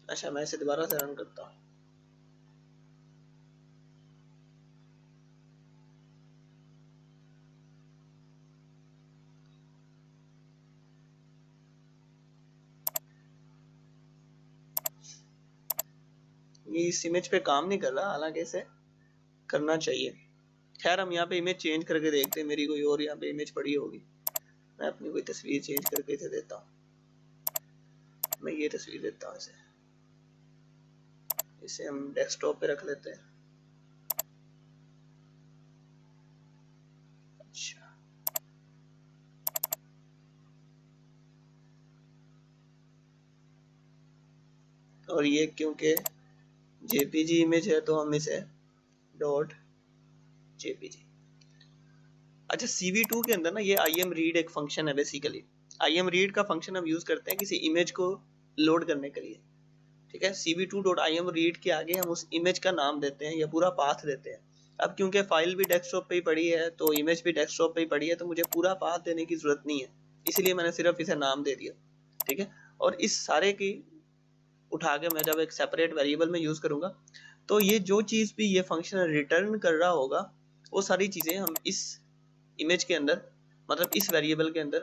Speaker 1: अच्छा, मैं इसे दोबारा से रन करता हूँ। ये इस इमेज पे काम नहीं कर रहा, हालांकि इसे करना चाहिए। खैर हम यहाँ पे इमेज चेंज करके देखते हैं, मेरी कोई और यहाँ पे इमेज पड़ी होगी। मैं अपनी कोई तस्वीर चेंज करके इसे देता हूँ। मैं ये तस्वीर देता हूँ इसे हम डेस्कटॉप पे रख लेते हैं। अच्छा, और ये क्योंकि जेपीजी इमेज है तो हम इसे डॉट जेपीजी। अच्छा, CV2 के अंदर ना ये IMRead एक फंक्शन है बेसिकली। IMRead का फंक्शन हम यूज करते हैं किसी इमेज को लोड करने के लिए। ठीक है, CV2.IMRead के आगे हम उस इमेज का नाम देते हैं या पूरा पाथ देते हैं। अब क्योंकि फाइल भी डेस्कटॉप पे ही पड़ी है तो इमेज भी डेस्कटॉप पे ही पड़ी है, तो मुझे पूरा पाथ देने की जरूरत नहीं है, इसलिए मैंने सिर्फ इसे नाम दे दिया। ठीक है, और इस सारे की उठा के मैं जब एक सेपरेट वेरिएबल में यूज करूंगा तो ये जो चीज भी ये फंक्शन रिटर्न कर रहा होगा वो सारी चीजें हम इस इमेज के अंदर, मतलब इस वेरिएबल के अंदर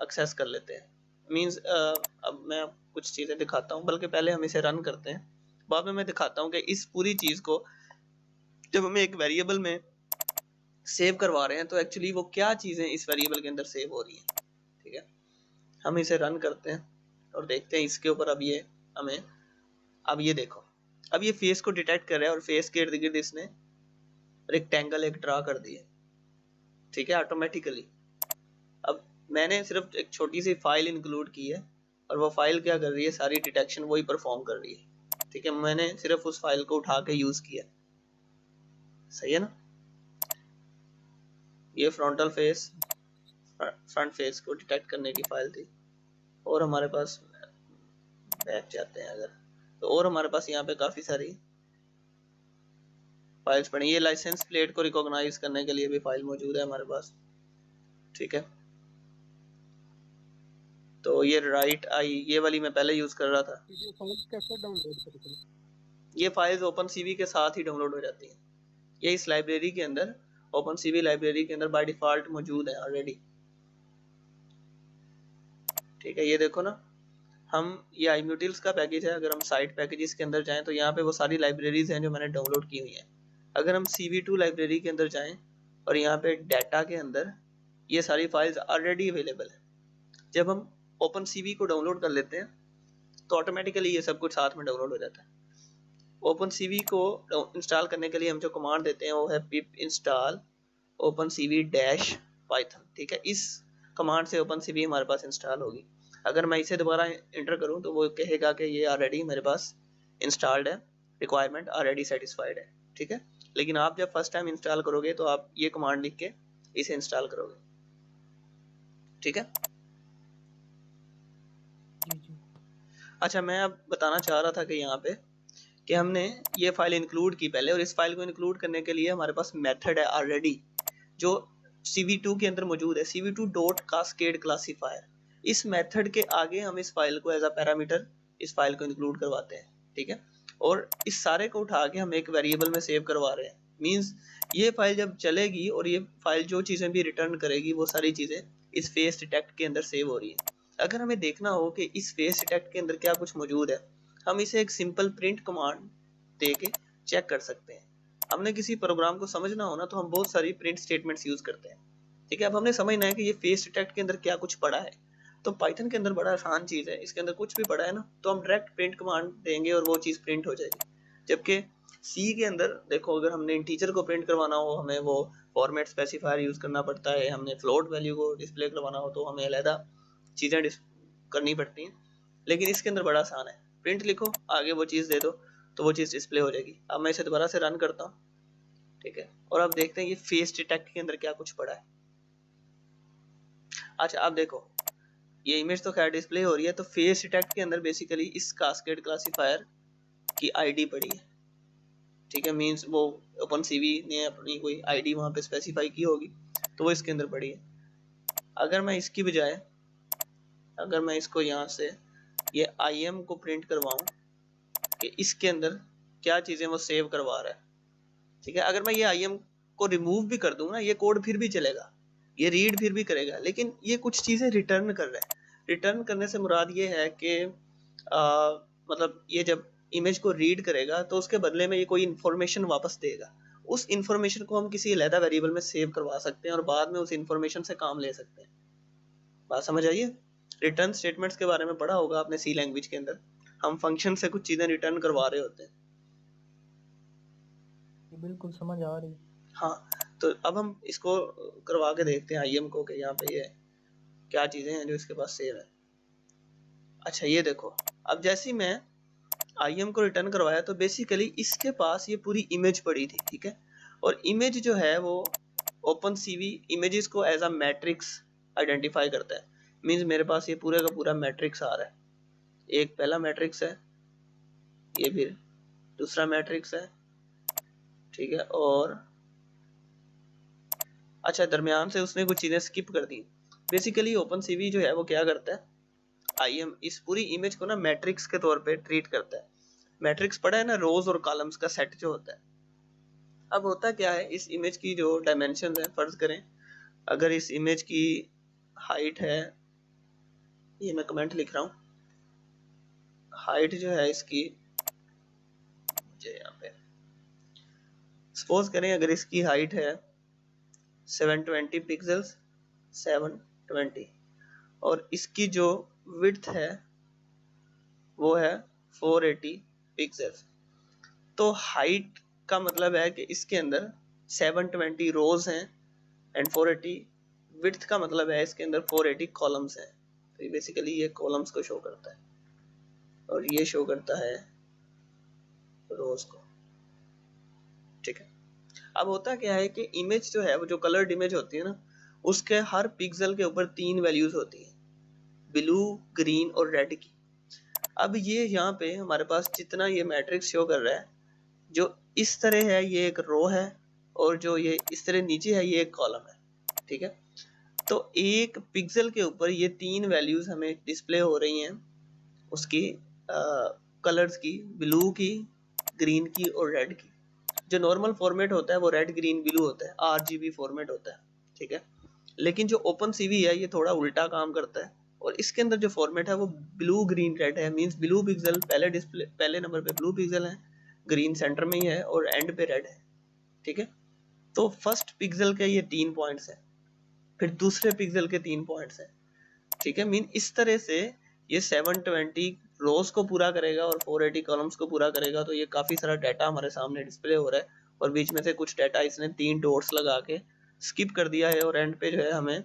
Speaker 1: एक्सेस कर लेते हैं। मींस अब मैं कुछ चीजें दिखाता हूँ, बल्कि पहले हम इसे रन करते हैं, बाद में मैं दिखाता हूँ कि इस पूरी चीज को जब हमें एक वेरिएबल में सेव करवा रहे हैं तो एक्चुअली वो क्या चीजें इस वेरिएबल के अंदर सेव हो रही हैं। ठीक है, हम इसे रन करते हैं और देखते हैं इसके ऊपर। अब ये हमें, अब ये देखो, अब ये फेस को डिटेक्ट कर रहा है और फेस के इर्द गिर्द इसने रेक्टेंगल एक ड्रा कर दिए। ठीक है, ऑटोमेटिकली। अब मैंने सिर्फ एक छोटी सी फाइल इंक्लूड की है और वो फाइल क्या कर रही है, सारी डिटेक्शन वही परफॉर्म कर रही है। ठीक है, मैंने सिर्फ उस फाइल को उठा के यूज किया। सही है ना, ये फ्रंटल फेस, फ्रंट फेस को डिटेक्ट करने की फाइल थी। और हमारे पास बैक जाते हैं अगर तो, और हमारे पास यहाँ पे काफी सारी फाइल्स पड़ी। ये लाइसेंस प्लेट को रिकॉग्नाइज करने के लिए भी फाइल मौजूद है हमारे पास। ठीक है, तो ये राइट आई, ये वाली मैं पहले यूज कर रहा था।
Speaker 2: ये फाइल कैसे डाउनलोड करते हैं?
Speaker 1: ये फाइल्स OpenCV के साथ ही डाउनलोड हो जाती हैं। ये इस लाइब्रेरी के अंदर, OpenCV लाइब्रेरी के अंदर बाय डिफॉल्ट मौजूद है ऑलरेडी। ठीक है, ये देखो ना, हम ये iMutils का पैकेज है। अगर हम साइट पैकेजेस के अंदर जाएं तो यहाँ पे वो सारी लाइब्रेरीज हैं जो मैंने डाउनलोड की हुई हैं। अगर हम CV2 लाइब्रेरी के अंदर जाएं और यहाँ पे डाटा के अंदर ये सारी फाइल्स ऑलरेडी अवेलेबल है। जब हम OpenCV को डाउनलोड कर लेते हैं तो ऑटोमेटिकली ये सब कुछ साथ में डाउनलोड हो जाता है। OpenCV को इंस्टॉल करने के लिए हम जो कमांड देते हैं वो है pip install OpenCV-Python। ठीक है, इस कमांड से OpenCV हमारे पास इंस्टॉल होगी। अगर मैं इसे दोबारा इंटर करूं तो वो कहेगा कि ये ऑलरेडी मेरे पास इंस्टॉल्ड है, रिक्वायरमेंट ऑलरेडी सेटिस्फाइड है। ठीक है, लेकिन आप जब फर्स्ट टाइम इंस्टॉल करोगे तो आप ये कमांड लिख के इसे इंस्टॉल करोगे। ठीक है,
Speaker 2: जी।
Speaker 1: अच्छा, मैं अब बताना चाह रहा था कि यहाँ पे कि हमने ये फाइल इंक्लूड की पहले, और इस फाइल को इंक्लूड करने के लिए हमारे पास मेथड है ऑलरेडी जो CV2 के अंदर मौजूद है, CV2.cascade classifier। इस मेथड के आगे हम इस फाइल को एज अ पैरामीटर इस फाइल को इंक्लूड करवाते हैं। ठीक है, और इस सारे को उठा के हम एक वेरिएबल में सेव करवा रहे हैं। मींस ये फाइल जब चलेगी और ये फाइल जो चीजें भी रिटर्न करेगी वो सारी चीजें इस फेस डिटेक्ट के अंदर सेव हो रही है। अगर हमें देखना हो कि इस फेस डिटेक्ट के अंदर क्या कुछ मौजूद है, हम इसे एक सिंपल प्रिंट कमांड दे के चेक कर सकते हैं। हमने किसी प्रोग्राम को समझना हो ना तो हम बहुत सारी प्रिंट स्टेटमेंट्स यूज करते हैं। ठीक है, अब हमने समझना है कि ये फेस डिटेक्ट के अंदर क्या कुछ पड़ा है, तो पाइथन के अंदर बड़ा आसान चीज है, इसके अंदर कुछ भी पड़ा है ना तो हम डायरेक्ट प्रिंट कमांड देंगे और वो चीज प्रिंट हो जाएगी। जबकि सी के अंदर देखो, अगर हमने इंटीजर को प्रिंट करवाना हो हमें वो फॉर्मेट स्पेसिफायर यूज करना पड़ता है, हमने फ्लोट वैल्यू को डिस्प्ले करवाना हो तो हमें अलग चीजें करनी पड़ती हैं। लेकिन इसके अंदर बड़ा आसान है, प्रिंट लिखो, आगे वो चीज दे दो तो वो चीज डिस्प्ले हो जाएगी। अब मैं इसे दोबारा से रन करता हूँ, ठीक है, और अब देखते हैं ये फेस डिटेक्ट के अंदर क्या कुछ पड़ा है। अच्छा अब देखो, ये इमेज तो खैर डिस्प्ले हो रही है, तो फेस डिटेक्ट के अंदर बेसिकली इस कास्केड क्लासिफायर की आईडी पड़ी है, ठीक है, मींस वो ओपनसीवी ने अपनी कोई आईडी वहां पे स्पेसिफाई की होगी तो वो इसके अंदर पड़ी है। अगर मैं इसकी बजाय, अगर मैं इसको यहाँ से ये IM को प्रिंट करवाऊं कि इसके अंदर क्या चीजें वो सेव करवा रहा है, ठीक है, अगर मैं ये IM को रिमूव भी कर दूं ना, ये कोड फिर भी चलेगा, ये रीड फिर भी करेगा, लेकिन ये कुछ चीजें रिटर्न कर रहा है। रिटर्न करने से मुराद ये है कि मतलब ये जब इमेज को रीड करेगा तो उसके बदले में ये कोई इन्फॉर्मेशन वापस देगा, उस इन्फॉर्मेशन को हम किसी अलग वेरिएबल में सेव करवा सकते हैं और बाद में उस इन्फॉर्मेशन से काम ले सकते हैं। बात समझ आई है? रिटर्न स्टेटमेंट्स के बारे में पढ़ा होगा आपने सी लैंग्वेज के अंदर, हम फंक्शन से कुछ चीजें रिटर्न करवा रहे होते हैं।
Speaker 2: बिल्कुल समझ आ रही।
Speaker 1: हाँ, तो अब हम इसको करवा के देखते हैं IM को कि यहाँ पे ये क्या चीजें हैं जो इसके पास सेव है। अच्छा ये देखो, अब जैसे ही मैं IM को रिटर्न करवाया तो बेसिकली इसके पास ये पूरी इमेज पड़ी थी, ठीक है, और इमेज जो है वो OpenCV इमेजेस को एज अ मैट्रिक्स आइडेंटिफाई करता है। मींस मेरे पास ये पूरे का पूरा मैट्रिक्स आ रहा है, एक पहला मैट्रिक्स है, ये फिर दूसरा मैट्रिक्स है, ठीक है, और अच्छा दरमियान से उसने कुछ चीजें स्किप कर दी। बेसिकली OpenCV जो है वो क्या करता है, IM इस पूरी इमेज को ना मैट्रिक्स के तौर पे ट्रीट करता है। मैट्रिक्स पढ़ा है ना, रोज और कॉलम्स का सेट जो होता है। अब होता क्या है, इस इमेज की जो डायमेंशन है, फर्ज करें अगर इस इमेज की हाइट है, ये मैं कमेंट लिख रहा हूँ, हाइट जो है इसकी, मुझे यहाँ पे सपोज करें अगर इसकी हाइट है 720 पिक्सल्स, 720, और इसकी जो विड्थ है वो है 480 पिक्सल्स। तो हाइट का मतलब है कि इसके अंदर 720 रोज हैं एंड 480, विड्थ का मतलब है इसके अंदर 480 कॉलम्स हैं। तो बेसिकली ये कॉलम्स को शो करता है और ये शो करता है रोज को, ठीक है। अब होता क्या है कि इमेज जो है वो जो कलर्ड इमेज होती है ना, उसके हर पिक्सल के ऊपर 3 वैल्यूज होती है, ब्लू, ग्रीन और रेड की। अब ये यहाँ पे हमारे पास जितना ये मैट्रिक्स शो कर रहा है, जो इस तरह है ये एक रो है, और जो ये इस तरह नीचे है ये एक कॉलम है, ठीक है। तो एक पिक्सल के ऊपर ये 3 वैल्यूज हमें डिस्प्ले हो रही हैं उसकी कलर्स की, ब्लू की, ग्रीन की और रेड की। जो नॉर्मल फॉर्मेट होता है वो रेड ग्रीन ब्लू होता है, RGB फॉर्मेट होता है, ठीक है। लेकिन जो OpenCV है ये थोड़ा उल्टा काम करता है, और इसके अंदर जो फॉर्मेट है वो ब्लू ग्रीन रेड है। मींस ब्लू पिक्सल पहले डिस्प्ले, पहले नंबर पे ब्लू पिक्सल है, ग्रीन सेंटर में ही है और एंड पे रेड है, ठीक है। तो फर्स्ट पिक्सल के ये 3 पॉइंट्स है, फिर दूसरे पिक्सल के 3 पॉइंट्स है, ठीक है। मीन इस तरह से ये 720 रोज को पूरा करेगा और 480 कॉलम्स को पूरा करेगा। तो ये काफी सारा डाटा हमारे सामने डिस्प्ले हो रहा है, और बीच में से कुछ डाटा इसने 3 डॉट्स लगा के स्किप कर दिया है, और एंड पे जो है हमें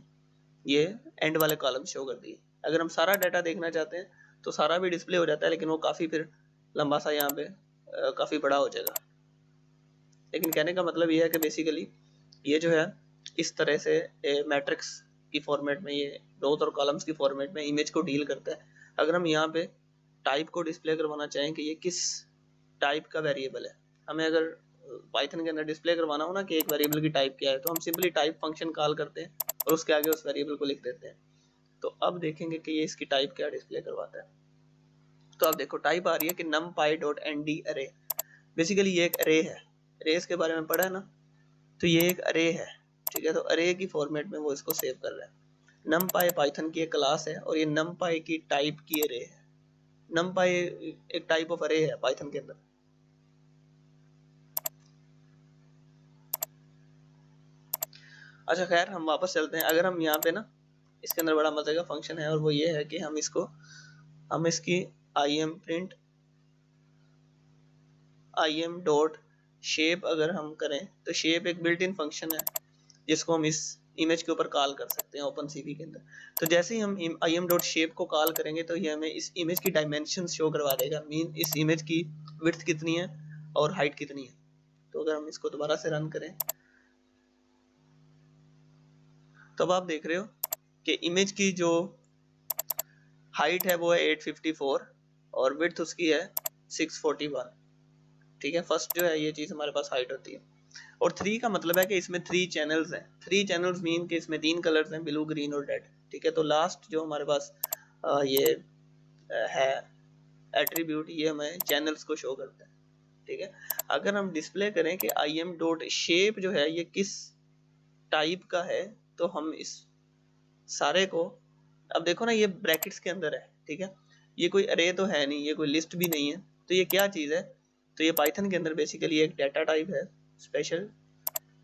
Speaker 1: ये एंड वाले कॉलम शो कर दिए। अगर हम सारा डाटा देखना चाहते हैं तो सारा भी डिस्प्ले हो जाता है, लेकिन वो काफी फिर लंबा सा यहाँ पे काफी बड़ा हो जाएगा। लेकिन कहने का मतलब ये है कि बेसिकली ये जो है इस तरह से मैट्रिक्स की फॉर्मेट में, ये रोज और कॉलम्स की फॉर्मेट में इमेज को डील करता है। अगर हम यहाँ पे टाइप को डिस्प्ले करवाना चाहें कि ये किस टाइप का वेरिएबल है, हमें अगर पाइथन के अंदर डिस्प्ले करवाना हो ना कि एक वेरिएबल की टाइप क्या है, तो हम सिंपली टाइप फंक्शन कॉल करते हैं और उसके आगे उस वेरिएबल को लिख देते हैं। तो अब देखेंगे कि ये इसकी टाइप क्या डिस्प्ले करवाता है। तो अब देखो टाइप आ रही है कि numpy.nd अरे। बेसिकली ये एक अरे है, अरेज के बारे में पढ़ा है ना, तो ये एक अरे है, ठीक है। तो अरे की फॉर्मेट में वो इसको सेव कर रहा है। numpy पाइथन की एक क्लास है और ये numpy की टाइप की अरे है। numpy एक टाइप ऑफ अरे है पाइथन के अंदर। अच्छा खैर हम वापस चलते हैं। अगर हम यहाँ पे ना, इसके अंदर बड़ा मजे का फंक्शन है और वो ये है कि हम इसकी im print im dot shape अगर हम करें तो शेप एक बिल्ट इन फंक्शन है जिसको हम इस इमेज के ऊपर कॉल कर सकते हैं ओपन सीवी के अंदर। तो जैसे ही हम im.shape को कॉल करेंगे तो ये हमें इस इमेज की डायमेंशन शो करवा देगा, मीन इस इमेज की विड्थ कितनी है और हाइट कितनी है। तो अगर हम इसको दोबारा से रन करें तो अब आप देख रहे हो कि इमेज की जो हाइट है वो है 854 और विड्थ उसकी है 641। ठीक है, फर्स्ट जो है ये चीज हमारे पास हाइट होती है। और 3 का मतलब है कि इसमें 3 चैनल्स हैं। 3 चैनल्स मीन कि इसमें 3 कलर्स हैं, ब्लू, ग्रीन और रेड। ठीक है, तो लास्ट जो हमारे पास ये है एट्रीब्यूट, ये हमें चैनल्स को शो करता है। ठीक है, अगर हम डिस्प्ले करें कि im.shape जो है ये किस टाइप का है, तो हम इस सारे को, अब देखो ना ये ब्रैकेट्स के अंदर है। ठीक है, ये कोई अरे तो है नहीं, ये कोई लिस्ट भी नहीं है, तो ये क्या चीज़ है? तो ये पाइथन के अंदर बेसिकली एक डाटा टाइप है स्पेशल,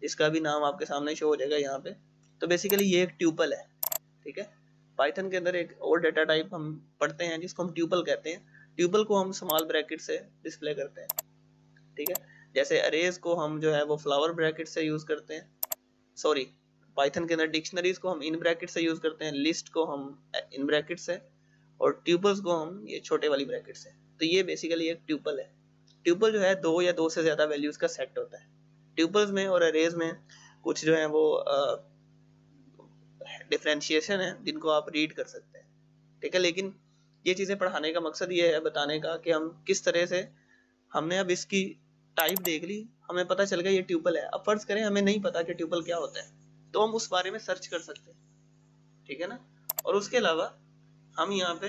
Speaker 1: इसका भी नाम आपके सामने शो हो जाएगा यहाँ पे। तो बेसिकली ये एक ट्यूपल है। ठीक है, पाइथन के अंदर एक और डाटा टाइप हम पढ़ते हैं जिसको हम ट्यूपल कहते हैं। ट्यूपल को हम स्मॉल ब्रैकेट से डिस्प्ले करते हैं। ठीक है, जैसे अरेज को हम जो है वो फ्लावर ब्रैकेट से यूज करते हैं, सॉरी पाइथन के अंदर डिक्शनरीज को हम इन ब्रैकेट से यूज करते हैं, लिस्ट को हम इन ब्रैकेट से, और ट्यूपल्स को हम ये छोटे वाली ब्रैकेट से। तो ये बेसिकली एक ट्यूपल है। ट्यूपल जो है 2 या 2 से ज्यादा वैल्यूज का सेट होता है। ट्यूपल्स में और अरेज में कुछ जो है वो डिफरेंशिएशन है जिनको आप रीड कर सकते हैं। ठीक है, लेकिन ये चीजें पढ़ाने का मकसद ये है बताने का कि हम किस तरह से, हमने अब इसकी टाइप देख ली, हमें पता चल गया ये ट्यूपल है। अब फर्ज करें हमें नहीं पता कि ट्यूपल क्या होता है, तो हम उस बारे में सर्च कर सकते हैं। ठीक है ना, और उसके अलावा हम यहाँ पे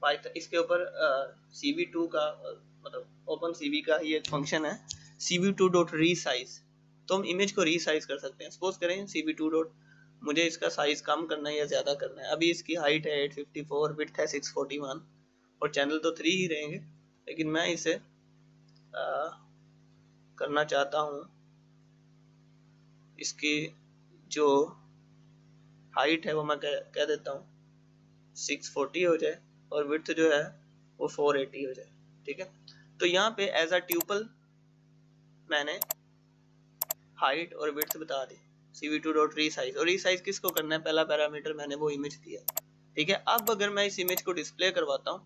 Speaker 1: पाइथन इसके ऊपर cv2 का मतलब ओपन cv का ही एक फंक्शन है cv2.resize, तो हम इमेज को रीसाइज कर सकते हैं। सपोज करें cv2. मुझे इसका साइज कम करना है या ज्यादा करना है। अभी इसकी हाइट है 854, विड्थ है 641 और चैनल तो 3 ही रहेंगे, लेकिन मैं इसे करना चाहता हूँ इसकी जो हाइट है वो मैं कह देता हूँ 640 हो जाए और विड्थ जो है वो 480 हो जाए। ठीक है, तो यहाँ पे एज अ ट्यूपल मैंने हाइट और विड्थ बता दी cv2.resize, और रीसाइज किसको करना है, पहला पैरामीटर मैंने वो इमेज दिया। ठीक है, अब अगर मैं इस इमेज को डिस्प्ले करवाता हूँ,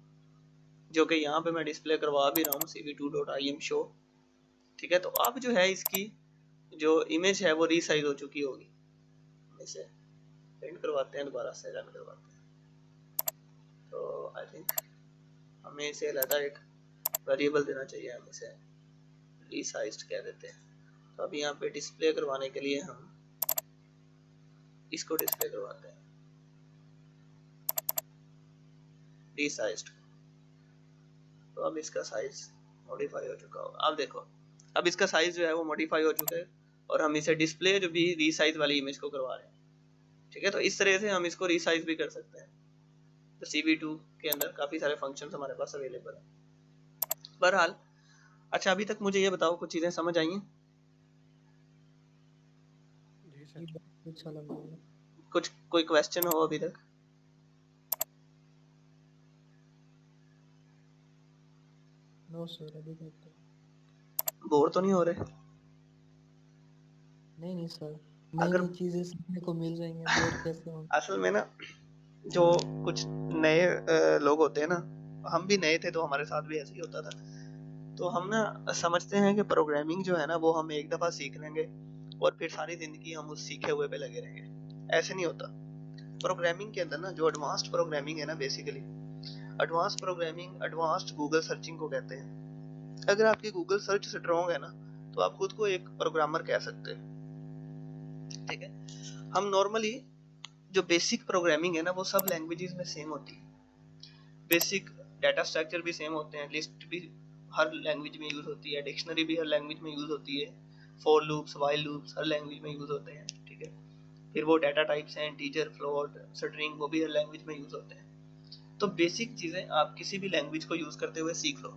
Speaker 1: जो कि यहाँ पे मैं डिस्प्ले करवा भी रहा हूँ cv2.imshow। ठीक है, तो अब जो है इसकी जो इमेज है वो रीसाइज हो चुकी होगी। इसे प्रिंट करवाते हैं, दोबारा से रन करवाते हैं। तो आई थिंक हमें इसे अलग एक वेरिएबल देना चाहिए, हम इसे रीसाइज्ड कह देते हैं। तो अब यहाँ पे डिस्प्ले करवाने के लिए हम इसको डिस्प्ले करवाते हैं रीसाइज्ड। तो अब इसका साइज मॉडिफाई हो चुका होगा। अब देखो, अब इसका साइज जो है वो मॉडिफाई हो चुका है और हम इसे डिस्प्ले जो भी रीसाइज वाली इमेज को करवा रहे हैं। ठीक है, तो इस तरह से हम इसको रीसाइज भी कर सकते हैं। तो cv2 के अंदर काफी सारे फंक्शंस हमारे पास अवेलेबल है। बहरहाल, अच्छा अभी तक मुझे ये बताओ कुछ चीजें समझ आई हैं?
Speaker 2: जी सर।
Speaker 3: अच्छा लगा मुझे।
Speaker 1: कुछ कोई क्वेश्चन हो अभी तक?
Speaker 3: नो सर, अभी तक तो
Speaker 1: बोर तो नहीं हो रहे?
Speaker 3: नहीं सर, नई
Speaker 1: अगर
Speaker 3: नई चीजें सीखने को मिल रही हैं, बोर कैसे हों।
Speaker 1: असल में ना जो कुछ नए लोग होते हैं ना, हम भी नए थे तो हमारे साथ भी ऐसे ही होता था। तो हम ना समझते हैं कि प्रोग्रामिंग जो है ना वो हम एक दफा सीख लेंगे और फिर सारी जिंदगी हम उस सीखे हुए पे लगे रहेंगे। ऐसे नहीं होता। प्रोग्रामिंग के अंदर ना जो एडवांस्ड प्रोग्रामिंग है ना, basically advanced programming, advanced Google searching को कहते हैं। अगर आपकी गूगल सर्च स्ट्रॉन्ग है ना, तो आप खुद को एक प्रोग्रामर कह सकते हैं। ठीक है, हम नॉर्मली जो बेसिक प्रोग्रामिंग है ना वो सब लैंग्वेजेस में सेम होती है। बेसिक डाटा स्ट्रक्चर भी सेम होते हैं, लिस्ट भी हर लैंग्वेज में यूज होती है, डिक्शनरी भी हर लैंग्वेज में यूज होती है, for loops, while loops her language में यूज होते हैं। ठीक है, फिर वो डाटा टाइप्स हैं, इंटीजर, फ्लोट, स्ट्रिंग, वो भी हर लैंग्वेज में यूज होते हैं। तो बेसिक चीजें आप किसी भी लैंग्वेज को यूज करते हुए सीख लो।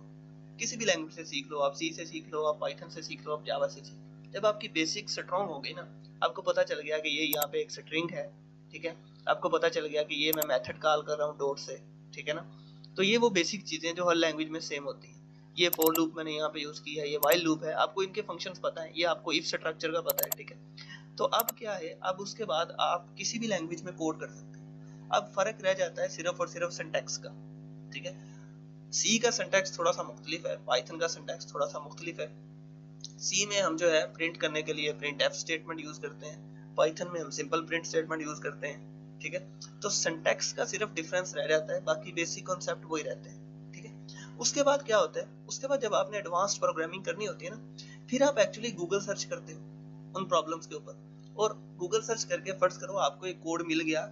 Speaker 1: किसी भी लैंग्वेज से सीख लो, आप सी से सीख लो, आप पाइथन से सीख लो, आप जावा से सीख लो। जब आपकी बेसिक स्ट्रॉन्ग हो गई ना, आपको पता चल गया कि ये यहाँ पे एक स्ट्रिंग है, ठीक है, आपको पता चल गया कि ये मैं मेथड कॉल कर रहा हूँ डॉट से, ठीक है ना, तो ये वो बेसिक चीजें जो हर लैंग्वेज में सेम होती हैं। ये फॉर लूप मैंने यहाँ पे यूज किया है, ये वाइल लूप है, आपको इनके फंक्शंस पता है, ये आपको इफ स्ट्रक्चर का पता है, ठीक है। तो अब क्या है, अब उसके बाद आप किसी भी लैंग्वेज में कोड कर सकते हैं। अब फर्क रह जाता है सिर्फ और सिर्फ सिंटैक्स का, ठीक है। सी का सिंटैक्स थोड़ा सा मुख्तलिफ है, पाइथन का सिंटैक्स थोड़ा सा मुख्तलिफ है। सी में हम जो है प्रिंट करने के लिए प्रिंट एफ स्टेटमेंट यूज करते हैं, पाइथन में हम सिंपल प्रिंट स्टेटमेंट यूज करते हैं, ठीक है। तो सिंटैक्स का सिर्फ डिफरेंस रह जाता है, बाकी बेसिक कॉन्सेप्ट वही रहते हैं, ठीक है। उसके बाद क्या होता है, उसके बाद जब आपने एडवांस्ड प्रोग्रामिंग करनी होती है ना, फिर आप एक्चुअली गूगल सर्च करते हो उन प्रॉब्लम्स के ऊपर, और गूगल सर्च करके फर्ज करो आपको एक कोड मिल गया,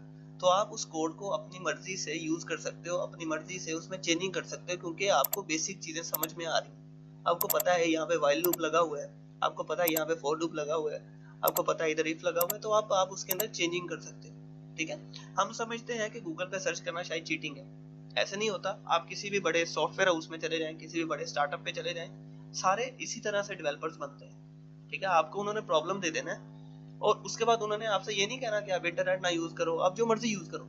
Speaker 1: तो आप उस कोड को अपनी मर्जी से यूज कर सकते हो, अपनी मर्जी से उसमें चेंजिंग कर सकते हो, क्योंकि आपको बेसिक चीजें समझ में आ रही हैं। आपको पता है यहाँ पे वाइल लूप लगा हुआ है, आपको पता है यहाँ पे फॉर लूप लगा हुआ है, आपको पता है इधर इफ लगा हुआ है, तो आप उसके अंदर चेंजिंग कर सकते हो, ठीक है। हम समझते हैं कि गूगल पे सर्च करना शायद चीटिंग है, ऐसा नहीं होता। आप किसी भी बड़े सॉफ्टवेयर हाउस में चले जाएं, किसी भी बड़े स्टार्टअप पे चले जाएं, सारे इसी तरह से डेवलपर्स बनते हैं, ठीक है। आपको उन्होंने प्रॉब्लम दे देना है, और उसके बाद उन्होंने आपसे ये नहीं कहना कि आप इंटरनेट ना यूज करो, आप जो मर्जी यूज करो,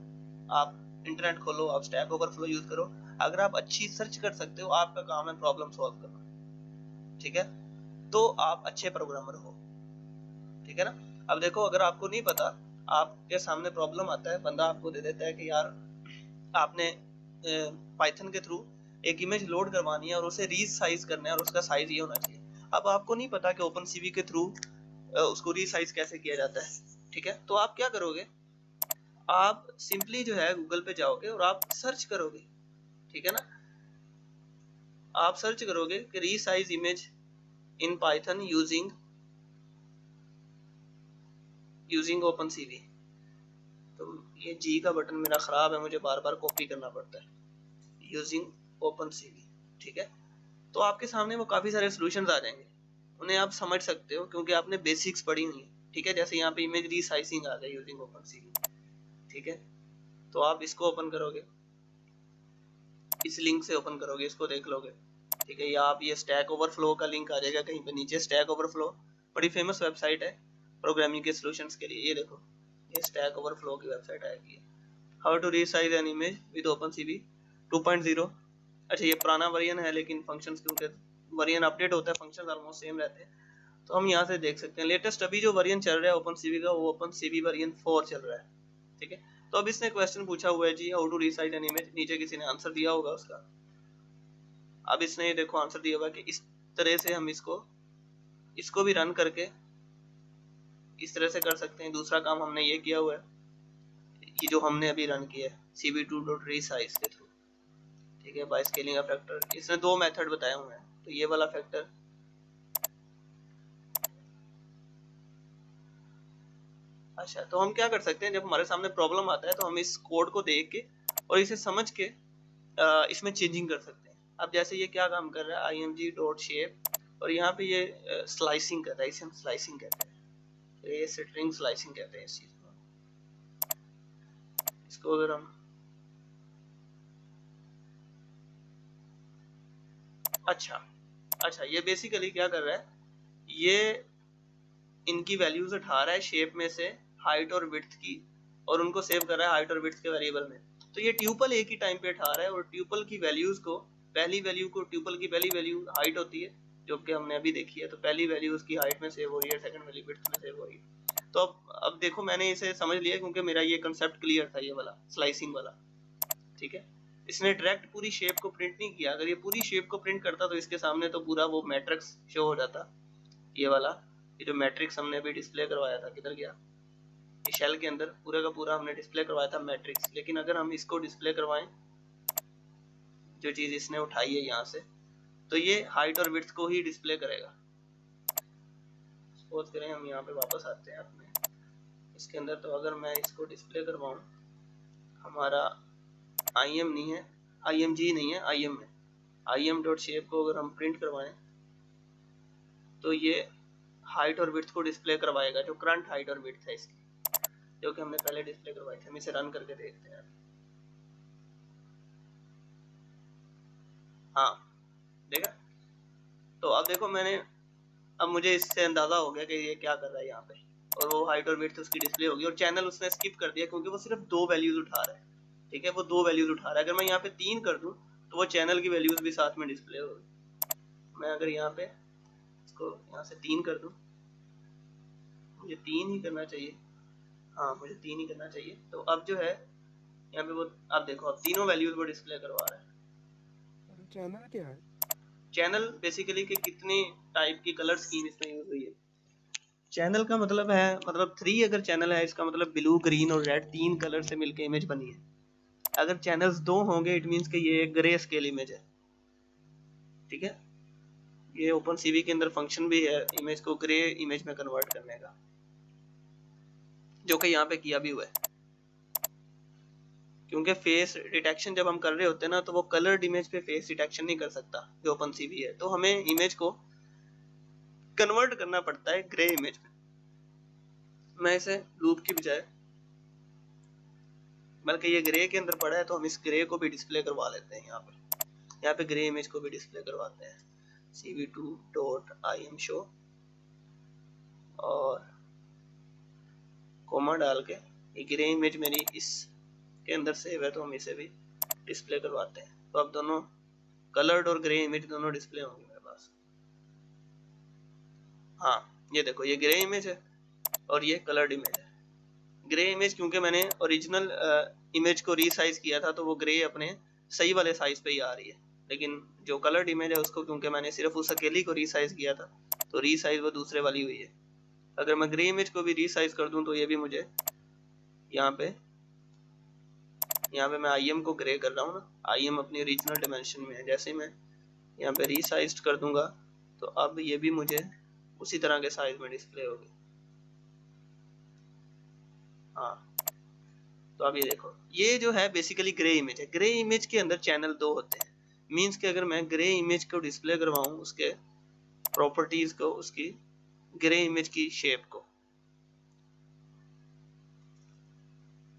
Speaker 1: आप इंटरनेट खोलो, आप स्टैक ओवरफ्लो यूज करो, अगर आप अच्छी सर्च कर सकते हो, आपका काम है प्रॉब्लम सॉल्व करना, ठीक है, तो आप अच्छे प्रोग्रामर हो, ठीक है ना। अब देखो, अगर आपको नहीं पता, आपके सामने प्रॉब्लम आता है, बंदा आपको दे देता है कि यार आपने पाइथन के थ्रू एक इमेज लोड करवानी है और उसे रीसाइज करना है और उसका साइज ये होना चाहिए। अब आपको नहीं पता कि ओपनसीवी के थ्रू उसको रीसाइज कैसे किया जाता है, ठीक है। तो आप क्या करोगे, आप सिंपली जो है गूगल पे जाओगे और आप सर्च करोगे, ठीक है ना। आप सर्च करोगे कि resize image in Python using OpenCV. तो ये जी का बटन मेरा खराब है, मुझे बार बार कॉपी करना पड़ता है, यूजिंग ओपनसीवी, ठीक है। तो आपके सामने वो काफी सारे सॉल्यूशंस आ जाएंगे, उन्हें आप समझ सकते हो क्योंकि आपने बेसिक्स पढ़ी हुई है, ठीक है। जैसे यहाँ पे इमेज रीसाइजिंग आ गया यूजिंग ओपनसीवी, ठीक है। तो आप इसको ओपन करोगे, इस लिंक से ओपन करोगे, इसको देख लोगे, ठीक है। या आप ये स्टैक ओवरफ्लो का लिंक आ जाएगा कहीं पे नीचे, स्टैक ओवरफ्लो बड़ी फेमस वेबसाइट है प्रोग्रामिंग के सॉल्यूशंस के लिए, ये देखो, ये स्टैक ओवरफ्लो की वेबसाइट आएगी, how to resize an image with OpenCV 2.0। अच्छा, ये पुराना वर्जन है, लेकिन फंक्शंस क्योंकि वर्जन अपडेट होता है, फंक्शंस ऑलमोस्ट सेम रहते हैं, तो हम यहाँ से देख सकते हैं लेटेस्ट अभी जो वर्जन चल रहा है ओपनसीवी का, वो ओपनसीवी वर्जन 4 चल रहा है, ठीक है। तो अब इसने क्वेश्चन पूछा हुआ है जी, how to resize an image, नीचे किसी ने आंसर दिया होगा उसका। अब इसने ये देखो आंसर दिया हुआ कि इस तरह से हम इसको भी रन करके इस तरह से कर सकते हैं। दूसरा काम हमने ये किया हुआ है, ये जो हमने अभी रन किया है cv2.resize के थ्रू, ठीक है, बाय स्केलिंग अ फैक्टर। इसने दो मेथड बताए हुए हैं, तो ये वाला फैक्टर, अच्छा, तो हम क्या कर सकते हैं, जब हमारे सामने प्रॉब्लम आता है तो हम इस कोड को देख के और इसे समझ के इसमें चेंजिंग कर सकते हैं। अब जैसे ये क्या काम कर रहा है, img.shape, और यहाँ पे ये स्लाइसिंग कर रहा है, इसे हम स्लाइसिंग कहते हैं, तो ये स्ट्रिंग स्लाइसिंग कहते हैं इस चीज को। इसको अगर हम, अच्छा, ये बेसिकली क्या कर रहा है, ये इनकी वैल्यूज उठा रहा है शेप में से, हाइट और विड्थ की, और उनको सेव कर रहा है हाइट और विड्थ के वेरिएबल में। तो ये ट्यूपल एक ही टाइम पे उठा रहा है, और ट्यूपल की वैल्यूज को, ट्यूपल की पहली वैल्यू हाइट होती है जो कि हमने अभी देखी है, तो पहली वैल्यू उसकी हाइट में सेव हो रही है, सेकंड वैल्यू विड्थ में सेव हो रही है। तो अब देखो, मैंने इसे समझ लिया क्योंकि मेरा ये कंसेप्ट क्लियर था, ये वाला स्लाइसिंग वाला, ठीक है। इसने डायरेक्ट पूरी शेप को प्रिंट नहीं किया, अगर ये पूरी शेप को प्रिंट करता तो इसके सामने तो पूरा वो मैट्रिक्स शो हो जाता, ये वाला, ये जो मैट्रिक्स हमने अभी डिस्प्ले करवाया था, किधर गया, ये शेल के अंदर पूरा का पूरा हमने डिस्प्ले करवाया था मैट्रिक्स। लेकिन अगर हम इसको डिस्प्ले करवाएं, जो चीज इसने उठाई है यहाँ से, तो ये हाइट और विड्थ को ही डिस्प्ले करेगा। सपोज करें हम यहाँ पे वापस आते हैं अपने इसके अंदर, तो अगर मैं इसको डिस्प्ले करवाऊं, हमारा im नहीं है, img नहीं है, im है, im.shape को अगर हम प्रिंट करवाएं, तो ये हाइट और विड्थ को डिस्प्ले करवाएगा, जो करंट हाइट और विड्थ है इसकी, जो कि हमने पहले डिस्प्ले करवाई थी। हम इसे रन करके देखते हैं। हाँ, देखा, तो अब देखो मैंने, अब मुझे इससे अंदाजा हो गया कि ये क्या कर रहा है यहाँ पे, और वो हाइट और विड्थ उसकी डिस्प्ले होगी, और चैनल उसने स्किप कर दिया क्योंकि वो सिर्फ दो वैल्यूज उठा रहा है, ठीक है, वो दो वैल्यूज उठा रहा है। अगर मैं यहाँ पे 3 कर दूं तो वो चैनल की वैल्यूज भी साथ में डिस्प्ले होगी, मैं अगर यहाँ पे इसको यहाँ से 3 कर दूं, मुझे 3 ही करना चाहिए, हाँ मुझे 3 ही करना चाहिए। तो अब जो है यहाँ पे वो आप देखो, अब तीनों वैल्यूज वो डिस्प्ले करवा रहा है।
Speaker 2: चैनल क्या है?
Speaker 1: चैनल बेसिकली कि कितनी टाइप की कलर स्कीम इसमें यूज हुई है। चैनल का मतलब है, मतलब 3 अगर चैनल है, इसका मतलब ब्लू, ग्रीन और रेड 3 कलर से मिलकर इमेज बनी है। अगर चैनल्स 2 होंगे इट मीन्स कि ये ग्रे स्केल इमेज है, ठीक है। ये ओपन सीवी के अंदर फंक्शन भी है इमेज को ग्रे इमेज में कन्वर्ट करने का, जो कि यहाँ पे किया भी हुआ है। क्योंकि फेस डिटेक्शन जब हम कर रहे होते हैं ना, तो वो कलर्ड इमेज पे फेस डिटेक्शन नहीं कर सकता जो ओपन सीवी है, तो हमें इमेज को कन्वर्ट करना पड़ता है ग्रे इमेज में। मैं इसे लूप की बजाय, बल्कि ये ग्रे के अंदर पड़ा है तो हम इस ग्रे को भी डिस्प्ले करवा लेते हैं। यहाँ पे ग्रे इमेज को भी डिस्प्ले करवाते हैं, cv2.im show और कोमा डाल के, ये ग्रे इमेज मेरी इस के अंदर सेव है तो हम इसे भी डिस्प्ले करवाते हैं। तो अब दोनों कलर्ड और ग्रे इमेज दोनों डिस्प्ले होंगे मेरे पास। हाँ ये देखो, ये ग्रे इमेज है और ये कलर्ड इमेज है। ग्रे इमेज क्योंकि मैंने ओरिजिनल इमेज को रीसाइज किया था तो वो ग्रे अपने सही वाले साइज पे ही आ रही है, लेकिन जो कलर्ड इमेज है उसको क्योंकि मैंने सिर्फ उस अकेली को रीसाइज किया था तो रीसाइज वो दूसरे वाली हुई है। अगर मैं ग्रे इमेज को भी रीसाइज कर दूं तो ये भी मुझे यहाँ पे मैं IM को ग्रे कर रहा हूँ ना, IM अपनी ओरिजिनल डिमेंशन में है। जैसे मैं यहाँ पे रीसाइज कर दूंगा तो अब ये भी मुझे उसी तरह के साइज में डिस्प्ले होगी। हाँ तो अब ये देखो, ये जो है बेसिकली ग्रे इमेज है। ग्रे इमेज के अंदर चैनल 2 होते हैं, मीन्स कि अगर मैं ग्रे इमेज को डिस्प्ले करवाऊँ, उसके प्रॉपर्टीज को, उसकी ग्रे इमेज की शेप को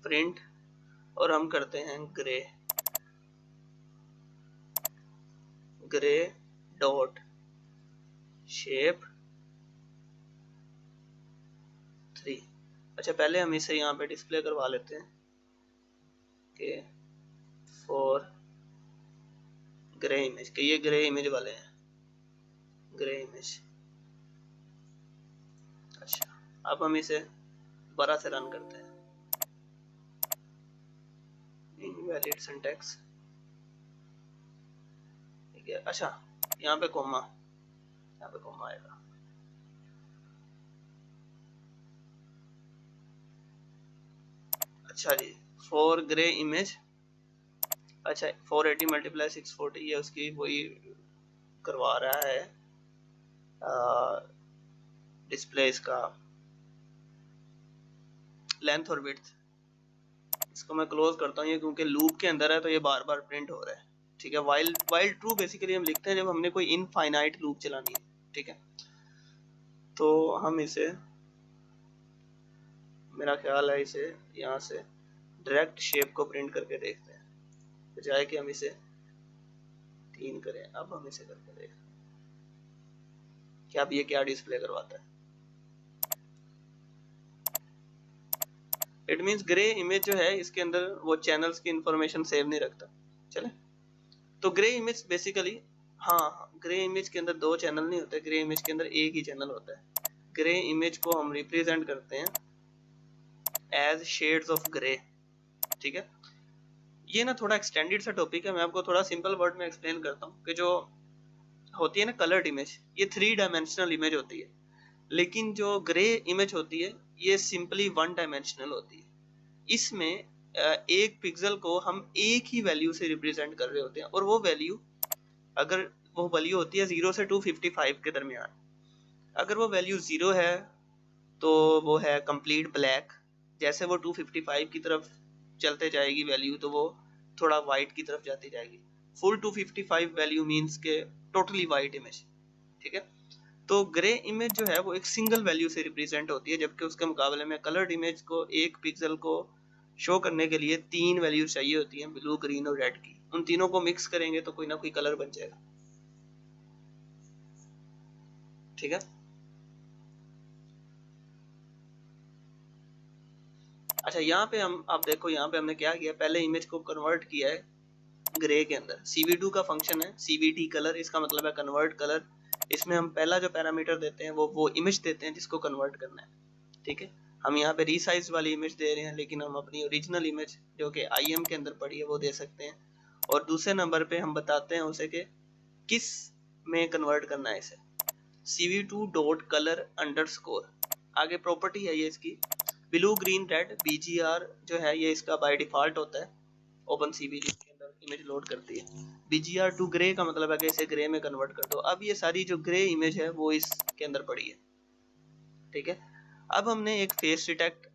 Speaker 1: प्रिंट, और हम करते हैं ग्रे डॉट शेप 3। अच्छा पहले हम इसे यहाँ पे डिस्प्ले करवा लेते हैं कि फॉर ग्रे इमेज, कि ये ग्रे इमेज वाले हैं, ग्रे इमेज। अच्छा अब हम इसे दोबारा से रन करते हैं, इनवैलिड सिंटैक्स, ठीक है। अच्छा यहाँ पे कोमा आएगा। अच्छा जी, फॉर ग्रे इमेज, अच्छा 480 मल्टीप्लाई 640 ये उसकी वही करवा रहा है डिस्प्ले इसका लेंथ और विड्थ। इसको मैं क्लोज करता हूँ ये क्योंकि लूप के अंदर है तो ये बार बार प्रिंट हो रहा है, ठीक है। वाइल ट्रू बेसिकली हम लिखते हैं जब हमने कोई इनफाइनाइट लूप चलानी है, ठीक है। तो हम इसे, मेरा ख्याल है इसे यहाँ से डायरेक्ट शेप को प्रिंट करके देखते हैं, बजाय कि हम इसे 3 करें। अब हम इसे करके देखते हैं कि अब ये क्या डिस्प्ले करवाता है। इट मींस ग्रे इमेज जो है इसके अंदर वो चैनल्स की इंफॉर्मेशन सेव नहीं रखता। चले तो ग्रे इमेज बेसिकली, हाँ ग्रे इमेज के अंदर 2 चैनल नहीं होते, ग्रे इमेज के अंदर एक ही चैनल होता है। ग्रे इमेज को हम रिप्रेजेंट करते हैं एज शेड्स ऑफ ग्रे, ठीक है। ये ना थोड़ा एक्सटेंडेड सा टॉपिक है, मैं आपको थोड़ा सिंपल वर्ड में एक्सप्लेन करता हूँ कि जो होती है ना कलर्ड इमेज, ये 3 डायमेंशनल इमेज होती है, लेकिन जो ग्रे इमेज होती है ये सिंपली 1 डायमेंशनल होती है। इसमें एक पिक्सल को हम एक ही वैल्यू से रिप्रेजेंट कर रहे होते हैं, और वो वैल्यू अगर वो वैल्यू होती है 0 से 255 के दरमियान। अगर वो वैल्यू 0 है तो वो है कंप्लीट ब्लैक, जैसे वो 255 की तरफ चलते जाएगी वैल्यू तो वो थोड़ा वाइट की तरफ जाती जाएगी। फुल 255 वैल्यू मीन्स के टोटली वाइट इमेज, ठीक है। तो ग्रे इमेज जो है वो एक सिंगल वैल्यू से रिप्रेजेंट होती है, जबकि उसके मुकाबले में कलर्ड इमेज को एक पिक्सल को शो करने के लिए 3 वैल्यू चाहिए होती हैं, ब्लू, ग्रीन और रेड की। उन तीनों को मिक्स करेंगे तो कोई ना कोई कलर बन जाएगा, ठीक है। अच्छा यहाँ पे हम, आप देखो यहाँ पे हमने क्या किया, पहले इमेज को कन्वर्ट किया है ग्रे के अंदर। CV2 का फंक्शन है CVT कलर, इसका मतलब है कन्वर्ट कलर। इसमें हम पहला जो पैरामीटर देते हैं वो इमेज देते हैं जिसको कन्वर्ट करना है, ठीक है। हम यहाँ पे रीसाइज वाली इमेज दे रहे हैं, लेकिन हम अपनी ओरिजिनल इमेज जो कि IM के अंदर पड़ी है वो दे सकते हैं। और दूसरे नंबर पे हम बताते हैं उसे कि किस में कन्वर्ट करना है इसे, CV2.color_। आगे प्रॉपर्टी है ये इसकी, ब्लू ग्रीन रेड BGR जो है ये इसका बाय डिफॉल्ट होता है, OpenCV जिसके अंदर इमेज लोड करती है। BGR टू ग्रे का मतलब है कि इसे ग्रे में कन्वर्ट कर दो। अब ये सारी जो ग्रे इमेज है वो इसके अंदर पड़ी है, ठीक है। अब हमने एक फेस डिटेक्ट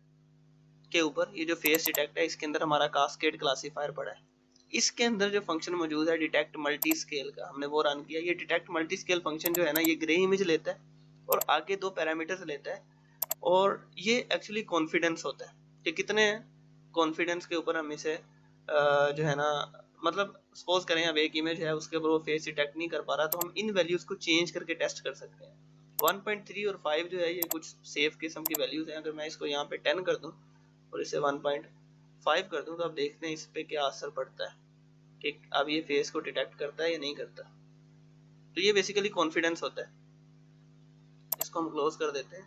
Speaker 1: के ऊपर, ये जो फेस डिटेक्ट है इसके अंदर हमारा कास्केड क्लासीफायर पड़ा है। इसके अंदर जो फंक्शन मौजूद है डिटेक्ट मल्टी स्केल का, हमने वो रन किया। ये डिटेक्ट मल्टी स्केल फंक्शन जो है ना, ये ग्रे इमेज लेता है और आगे 2 पैरामीटर्स लेता है, और ये एक्चुअली कॉन्फिडेंस होता है कि कितने कॉन्फिडेंस के ऊपर हम इसे जो है ना, मतलब सपोज करें अब एक इमेज है उसके ऊपर वो फेस डिटेक्ट नहीं कर पा रहा, तो हम इन वैल्यूज को चेंज करके टेस्ट कर सकते हैं। 1.3 और 5 जो है ये कुछ सेफ किस्म की वैल्यूज हैं। अगर मैं इसको यहाँ पे 10 कर दूं और इसे 1.5 कर दूं, तो अब देखते हैं इस पे क्या असर पड़ता है कि अब ये फेस को डिटेक्ट करता है या नहीं करता। तो ये बेसिकली कॉन्फिडेंस होता है। इसको हम क्लोज कर देते हैं।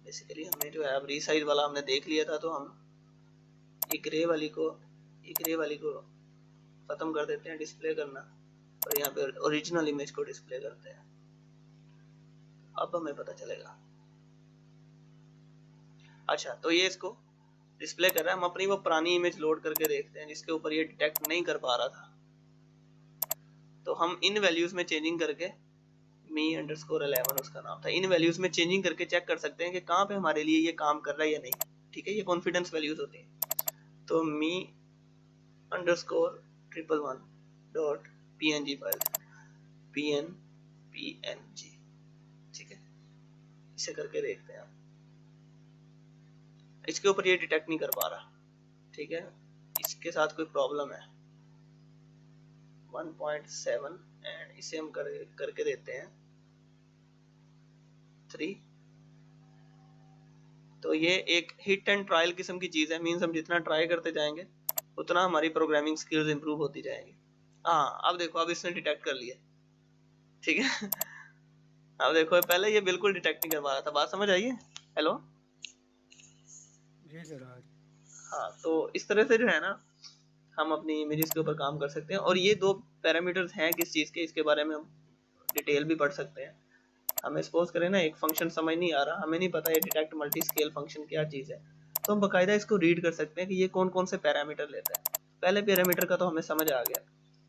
Speaker 1: बेसिकली हमें जो है अब रीसाइज वाला हमने देख लिया था, तो हम ये ग्रे वाली को खत्म कर देते हैं डिस्प्ले करना, और यहाँ पे ओरिजिनल इमेज को डिस्प्ले करते हैं। अब हमें पता चलेगा। अच्छा, तो ये इसको डिस्प्ले कर रहा है। हम अपनी वो पुरानी इमेज लोड करके देखते हैं जिसके ऊपर ये डिटेक्ट नहीं कर पा रहा था। तो हम इन वैल्यूज में चेंजिंग करके, me_11 उसका नाम था, इन वैल्यूज में चेंजिंग करके चेक कर सकते हैं कि कहाँ पे हमारे लिए ये काम कर रहा है या नहीं, ठीक है। ये कॉन्फिडेंस वैल्यूज होती है। तो me_11.png फाइल, png, ठीक है। इसे करके देखते हैं। इसके ऊपर ये डिटेक्ट नहीं कर पा रहा, ठीक है। इसके साथ कोई प्रॉब्लम है। 1.7 एंड इसे हम करके देते हैं 3। तो ये एक हिट एंड ट्रायल किस्म की चीज है। मींस हम जितना ट्राई करते जाएंगे उतना हमारी प्रोग्रामिंग स्किल्स इंप्रूव होती जाएंगी। हाँ, अब देखो, अब इसने डिटेक्ट कर लिया, ठीक है। अब देखो, पहले ये बिल्कुल डिटेक्ट नहीं कर पा रहा था। बात समझ आई है? हेलो,
Speaker 2: जी सर।
Speaker 1: हाँ, तो इस तरह से जो है ना हम अपनी इमेजेस के ऊपर काम कर सकते हैं। और ये 2 पैरामीटर्स हैं किस चीज़ के, इसके बारे में हम डिटेल भी पढ़ सकते हैं। हमें सपोज करें ना एक फंक्शन समझ नहीं आ रहा, हमें नहीं पता ये डिटेक्ट मल्टी स्केल फंक्शन क्या चीज़ है, तो हम बाकायदा इसको रीड कर सकते हैं कि ये कौन कौन से पैरामीटर लेता है। पहले पैरामीटर का तो हमें समझ आ गया,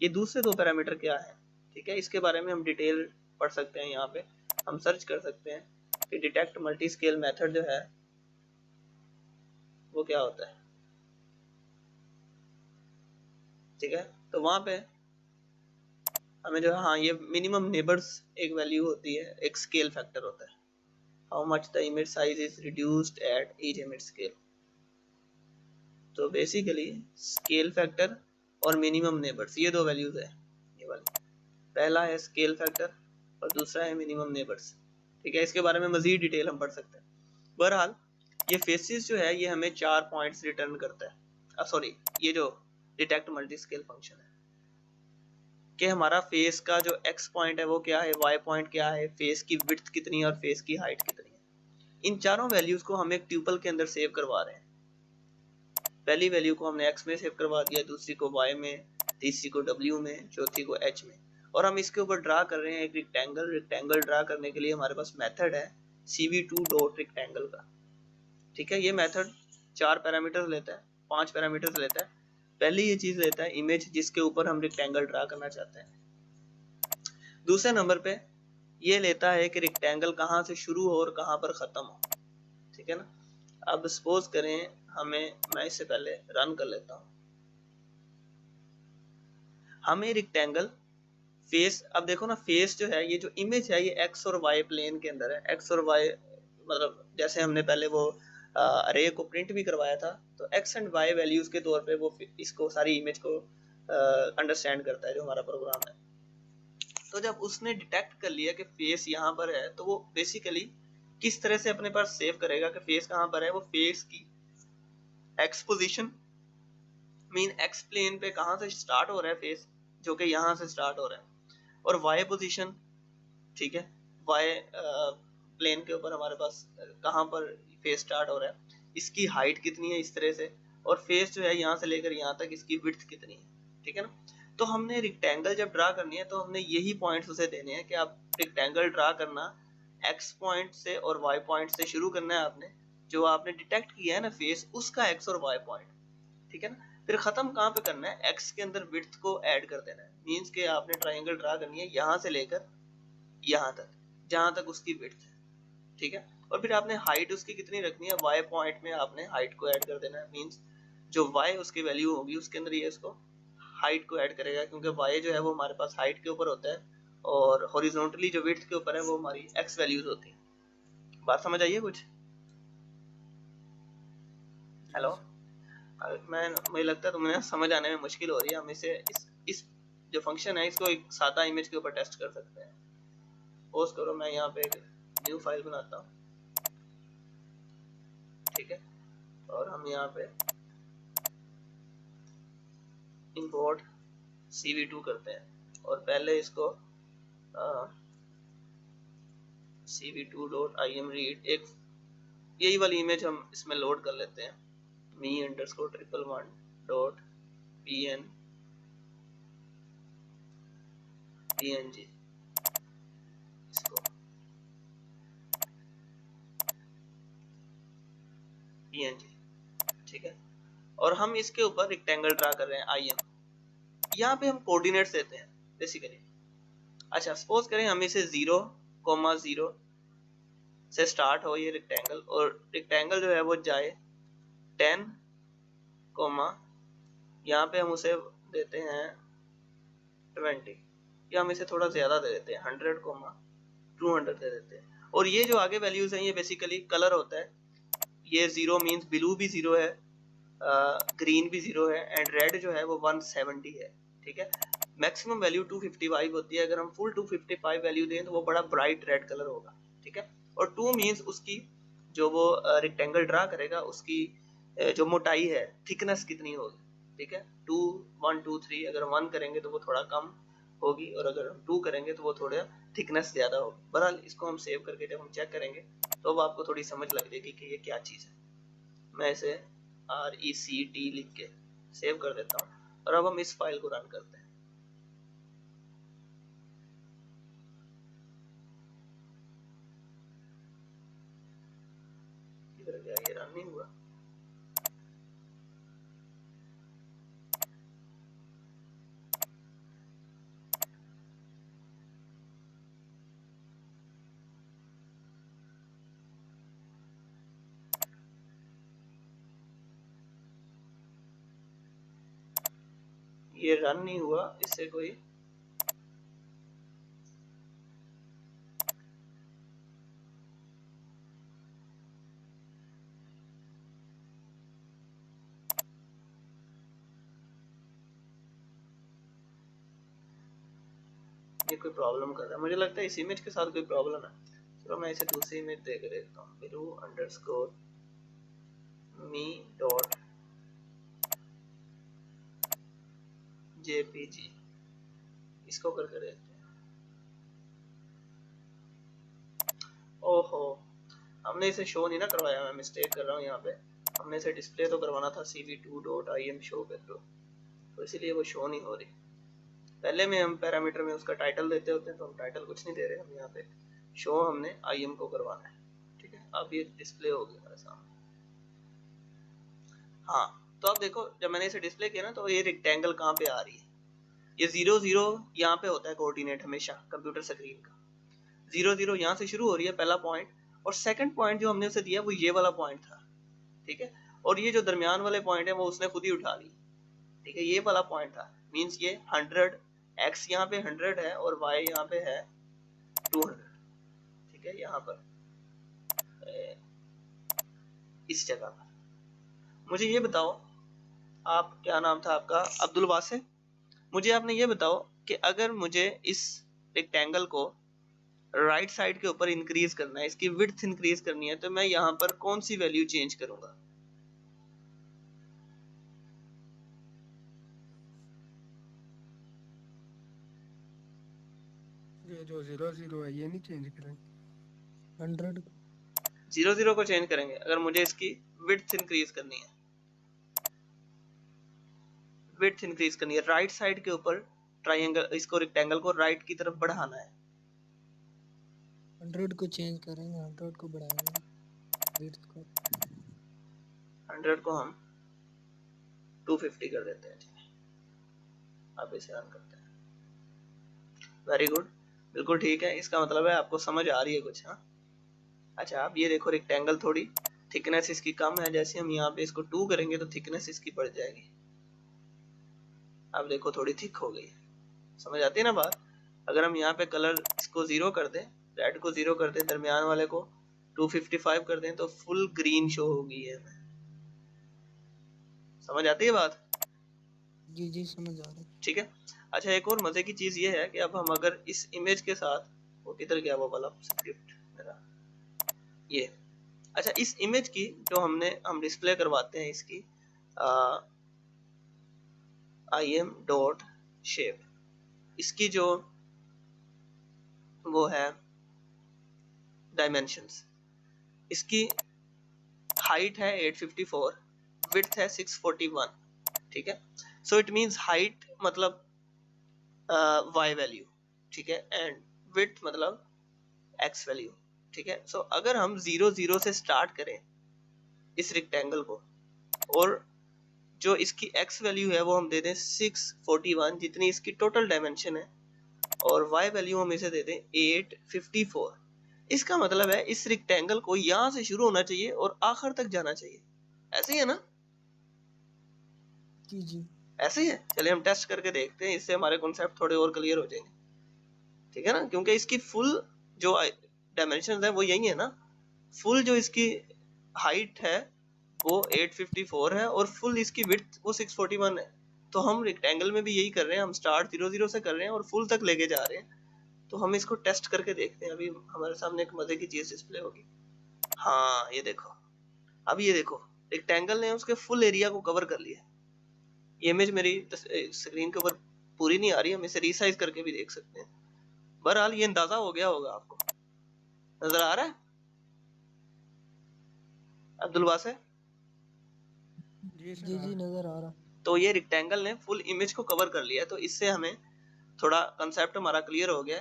Speaker 1: ये दूसरे 2 पैरामीटर क्या है, ठीक है। इसके बारे में हम डिटेल पढ़ सकते हैं। यहाँ पे हम सर्च कर सकते हैं कि डिटेक्ट मल्टी स्केल मेथड जो है वो क्या होता है, ठीक है। तो वहाँ पे हमें जो है, हाँ, ये मिनिमम नेबर्स एक वैल्यू होती है, एक स्केल फैक्टर होता है, how much the image size is reduced at each image scale. तो बेसिकली स्केल फैक्टर और मिनिमम नेबर्स, ये 2 वैल्यूज है। ये वाली पहला है स्केल फैक्टर और दूसरा है मिनिमम नेबर्स, ठीक है। इसके बारे में मजीद डिटेल हम पढ़ सकते हैं। बहरहाल ये फेसिस जो है ये हमें 4 पॉइंट्स रिटर्न करता है। सॉरी, ये जो डिटेक्ट मल्टी स्केल फंक्शन है कि हमारा फेस का जो x पॉइंट है वो क्या है, y पॉइंट क्या है, फेस की विड्थ कितनी है और फेस की हाइट कितनी है। इन चारों वैल्यूज को हम एक ट्यूपल के अंदर सेव करवा रहे हैं। पहली वैल्यू को हमने x में सेव करवा दिया, दूसरी को y में, तीसरी को w में, चौथी को h में। और हम इसके ऊपर ड्रा कर रहे हैं एक रेक्टेंगल ड्रा करने के लिए हमारे पास मेथड है CV2.rectangle का, ठीक है। ये मेथड 4 पैरामीटर्स लेता है, 5 पैरामीटर्स लेता है। पहली ये चीज लेता है इमेज जिसके ऊपर हम रेक्टेंगल ड्रा करना चाहते हैं। दूसरे नंबर पे ये लेता है कि रेक्टेंगल कहाँ से शुरू हो और कहाँ पर ख़त्म हो, ठीक है ना। अब सपोज करें मैं इससे पहले रन कर लेता हूँ। हमें रेक्टेंगल फेस, अब देखो ना, फेस जो है, ये जो इमेज है ये एक्स और वाई प्लेन के अंदर है। एक्स और वाई मतलब जैसे हमने पहले वो अरे को प्रिंट भी करवाया था, तो एक्स एंड वाई वैल्यूज के तौर पे वो इसको सारी इमेज को अंडरस्टैंड करता है जो हमारा प्रोग्राम है। तो जब उसने डिटेक्ट कर लिया कि फेस यहाँ पर है, तो वो बेसिकली किस तरह से अपने पास सेव करेगा कि फेस कहाँ पर है। वो फेस की x position mean x plane पे कहाँ से स्टार्ट हो रहा है फेस, जो कि यहाँ से स्टार्ट हो रहा है, और वाई पोजीशन, ठीक है, वाई प्लेन के ऊपर हमारे पास कहाँ पर फेस स्टार्ट हो रहा है, इसकी हाइट कितनी है इस तरह से, और फेस जो है यहाँ से लेकर यहाँ तक इसकी विड्थ कितनी है, ठीक है ना। तो हमने रेक्टेंगल जब ड्रा करनी है तो हमने यही पॉइंट्स उसे देने हैं कि आप रेक्टेंगल ड्रा करना एक्स पॉइंट से और वाई पॉइंट से शुरू करना है आपने, जो आपने डिटेक्ट किया है ना फेस, उसका एक्स और वाई पॉइंट, ठीक है ना। फिर खत्म कहाँ पे करना है, एक्स के अंदर विड्थ को ऐड कर देना है, मींस के आपने ट्रायंगल ड्रा करनी है यहाँ से लेकर यहाँ तक, जहां तक उसकी विड्थ है, ठीक है। और फिर आपने हाइट उसकी कितनी रखनी है, वाई पॉइंट में आपने हाइट को ऐड कर देना है, मींस जो वाई उसकी वैल्यू होगी उसके अंदर ये इसको हाइट को ऐड करेगा, क्योंकि वाई जो है वो हमारे पास हाइट के ऊपर होता है और हॉरिजॉन्टली जो विड्थ के ऊपर है वो हमारी एक्स वैल्यूज होती है। बात समझ आई है कुछ? हेलो, मुझे लगता है तुम्हें समझ आने में मुश्किल हो रही है। हम इसे इस जो फंक्शन है इसको एक सादा इमेज के ऊपर टेस्ट कर सकते हैं। पोस्ट करो, मैं यहाँ पे एक न्यू फाइल बनाता हूँ, ठीक है, और हम यहाँ पे इंपोर्ट cv2 करते हैं और पहले इसको cv2.imread एक यही वाली इमेज हम इसमें लोड कर लेते हैं, me_111.png, इसको png, ठीक है। और हम इसके ऊपर रेक्टेंगल ड्रा कर रहे हैं im, यहाँ पे हम कोऑर्डिनेट्स देते हैं बेसिकली। अच्छा, सपोज करें हम इसे 0,0 से स्टार्ट हो ये रेक्टेंगल, और रेक्टेंगल जो है वो जाए 10, यहाँ पे हम उसे देते हैं 20, या हम इसे थोड़ा ज्यादा दे देते हैं 100,200 दे देते हैं। और ये जो आगे वैल्यूज हैं ये बेसिकली कलर होता है, ये 0 मीन्स ब्लू भी 0 है, ग्रीन भी 0 है, एंड रेड जो है वो 170 है, ठीक है। मैक्सिमम वैल्यू 255 होती है, अगर हम फुल 255 वैल्यू दें तो वो बड़ा ब्राइट रेड कलर होगा, ठीक है। और 2 मीन्स उसकी जो वो रेक्टेंगल ड्रा करेगा उसकी जो मोटाई है, थिकनेस कितनी होगी, ठीक है। 2 1 2 3, अगर 1 करेंगे तो वो थोड़ा कम होगी, और अगर हम 2 करेंगे तो वो थोड़ा थिकनेस ज्यादा होगी। बहरहाल इसको हम सेव करके जब हम चेक करेंगे तो अब आपको थोड़ी समझ लग जाएगी कि ये क्या चीज़ है। मैं इसे RECT लिख के सेव कर देता हूँ और अब हम इस फाइल को रन करते हैं। किधर गया, ये रन नहीं हुआ। ये रन नहीं हुआ, इससे कोई ये कोई प्रॉब्लम कर रहा है, मुझे लगता है इस इमेज के साथ कोई प्रॉब्लम है। चलो मैं इसे दूसरी इमेज देख देखता हूँ, biru_me.jpg, इसको करके देखते हैं। ओहो, हमने इसे शो नहीं ना करवाया, मैं मिस्टेक कर रहा हूँ यहाँ पे। हमने इसे डिस्प्ले तो करवाना था cv2.im शो कर दो, तो इसीलिए वो शो नहीं हो रही। पहले में हम पैरामीटर में उसका टाइटल देते होते हैं, तो हम टाइटल कुछ नहीं दे रहे, हम यहाँ पे शो हमने im को करवाना है, ठीक है। अब ये डिस्प्ले हो गया हमारे सामने। हाँ, तो अब देखो जब मैंने इसे डिस्प्ले किया ना तो ये रेक्टेंगल कहाँ पे आ रही है, ये 0 0 यहाँ पे होता है कोऑर्डिनेट हमेशा कंप्यूटर स्क्रीन का। 0 0 यहाँ से शुरू हो रही है पहला पॉइंट, और सेकंड पॉइंट जो हमने उसे दिया वो ये वाला पॉइंट था, ठीक है। और ये जो दरमियान वाले पॉइंट है वो उसने खुद ही उठा ली, ठीक है। ये वाला पॉइंट था, मींस ये 100, x यहाँ पे 100 है और y यहाँ पे है 200, ठीक है। यहाँ पर इस जगह पर मुझे ये बताओ, आप क्या नाम था आपका, अब्दुल वासे, मुझे आपने ये बताओ कि अगर मुझे इस रेक्टेंगल को राइट साइड के ऊपर इंक्रीज करना है, इसकी विड्थ इंक्रीज करनी है, तो मैं यहाँ पर कौन सी वैल्यू चेंज करूंगा?
Speaker 2: ये जो 0 0 है ये नहीं चेंज करेंगे?
Speaker 3: 100
Speaker 1: 0 0 को चेंज करेंगे अगर मुझे इसकी विड्थ इंक्रीज करनी है, विड्थ इंक्रीज करनी है राइट साइड के ऊपर, ट्राइंगल इसको रेक्टेंगल को राइट की तरफ बढ़ाना है।
Speaker 3: 100 को चेंज करेंगे, 100 को बढ़ाएंगे विड्थ को।
Speaker 1: 100 को हम 250 कर देते हैं। आप इसे रन करते हैं। वेरी गुड, बिल्कुल ठीक है। इसका मतलब है आपको समझ आ रही है कुछ। हाँ, अच्छा आप ये देखो रेक्टेंगल थोड़ी थिकनेस इसकी कम है, जैसे हम यहाँ पे इसको 2 करेंगे तो थिकनेस इसकी बढ़ जाएगी। अब देखो थोड़ी थिक हो गई, समझ आती है ना बात। अगर हम यहाँ पे कलर इसको 0 कर दें, रेड को 0 कर दें, दरमियान वाले को 255 कर दें तो फुल ग्रीन शो होगी है। समझ आती है बात?
Speaker 3: जी जी समझ आ रहा है।
Speaker 1: ठीक है। अच्छा एक और मजे की चीज ये है कि अब हम अगर इस इमेज के साथ, वो किधर गया वो वाला स्क्रिप्ट मेरा, ये अच्छा इस इमेज की जो हम डिस्प्ले करवाते हैं इसकी im.shape, इसकी जो वो है डायमेंशंस, इसकी हाइट है 854, विड्थ है 641। ठीक है, सो इट मींस हाइट मतलब y वैल्यू, ठीक है, एंड विड्थ मतलब x वैल्यू। ठीक है, सो अगर हम 0 0 से स्टार्ट करें इस रेक्टेंगल को, और जो इसकी x वैल्यू है वो हम दे दें 641 जितनी इसकी टोटल डायमेंशन है, और y वैल्यू हम इसे दे दें 854। इसका मतलब है इस रेक्टेंगल को यहां से शुरू होना चाहिए और आखिर तक जाना चाहिए। ऐसे ही है ना?
Speaker 3: जी जी
Speaker 1: ऐसे ही है। चलिए हम टेस्ट करके देखते हैं, इससे हमारे कॉन्सेप्ट थोड़े और क्लियर हो जाएंगे। ठीक है ना, क्योंकि इसकी फुल जो डायमेंशन है वो यही है ना। फुल जो इसकी हाइट है वो 854 है और फुल इसकी विड्थ वो 641 है। तो हम रेक्टेंगल में भी यही कर रहे हैं, हम स्टार्ट 0 0 से कर रहे हैं और फुल तक लेके जा रहे हैं। तो हम इसको टेस्ट करके देखते हैं। अभी हमारे सामने एक मजे की चीज डिस्प्ले होगी। हाँ ये देखो, अब ये देखो रेक्टेंगल ने उसके फुल एरिया को कवर कर लिया। ये इमेज मेरी स्क्रीन के ऊपर पूरी नहीं आ रही, हम इसे रीसाइज करके भी देख सकते हैं। बहरहाल ये अंदाजा हो गया होगा आपको, नजर आ रहा है अब्दुल वासे?
Speaker 2: जी सर
Speaker 3: जी
Speaker 2: आ
Speaker 3: जी
Speaker 2: रहा है।
Speaker 3: नजर आ रहा।
Speaker 1: तो ये रेक्टेंगल ने फुल इमेज को कवर कर लिया, तो इससे हमें थोड़ा कंसेप्ट हमारा क्लियर हो गया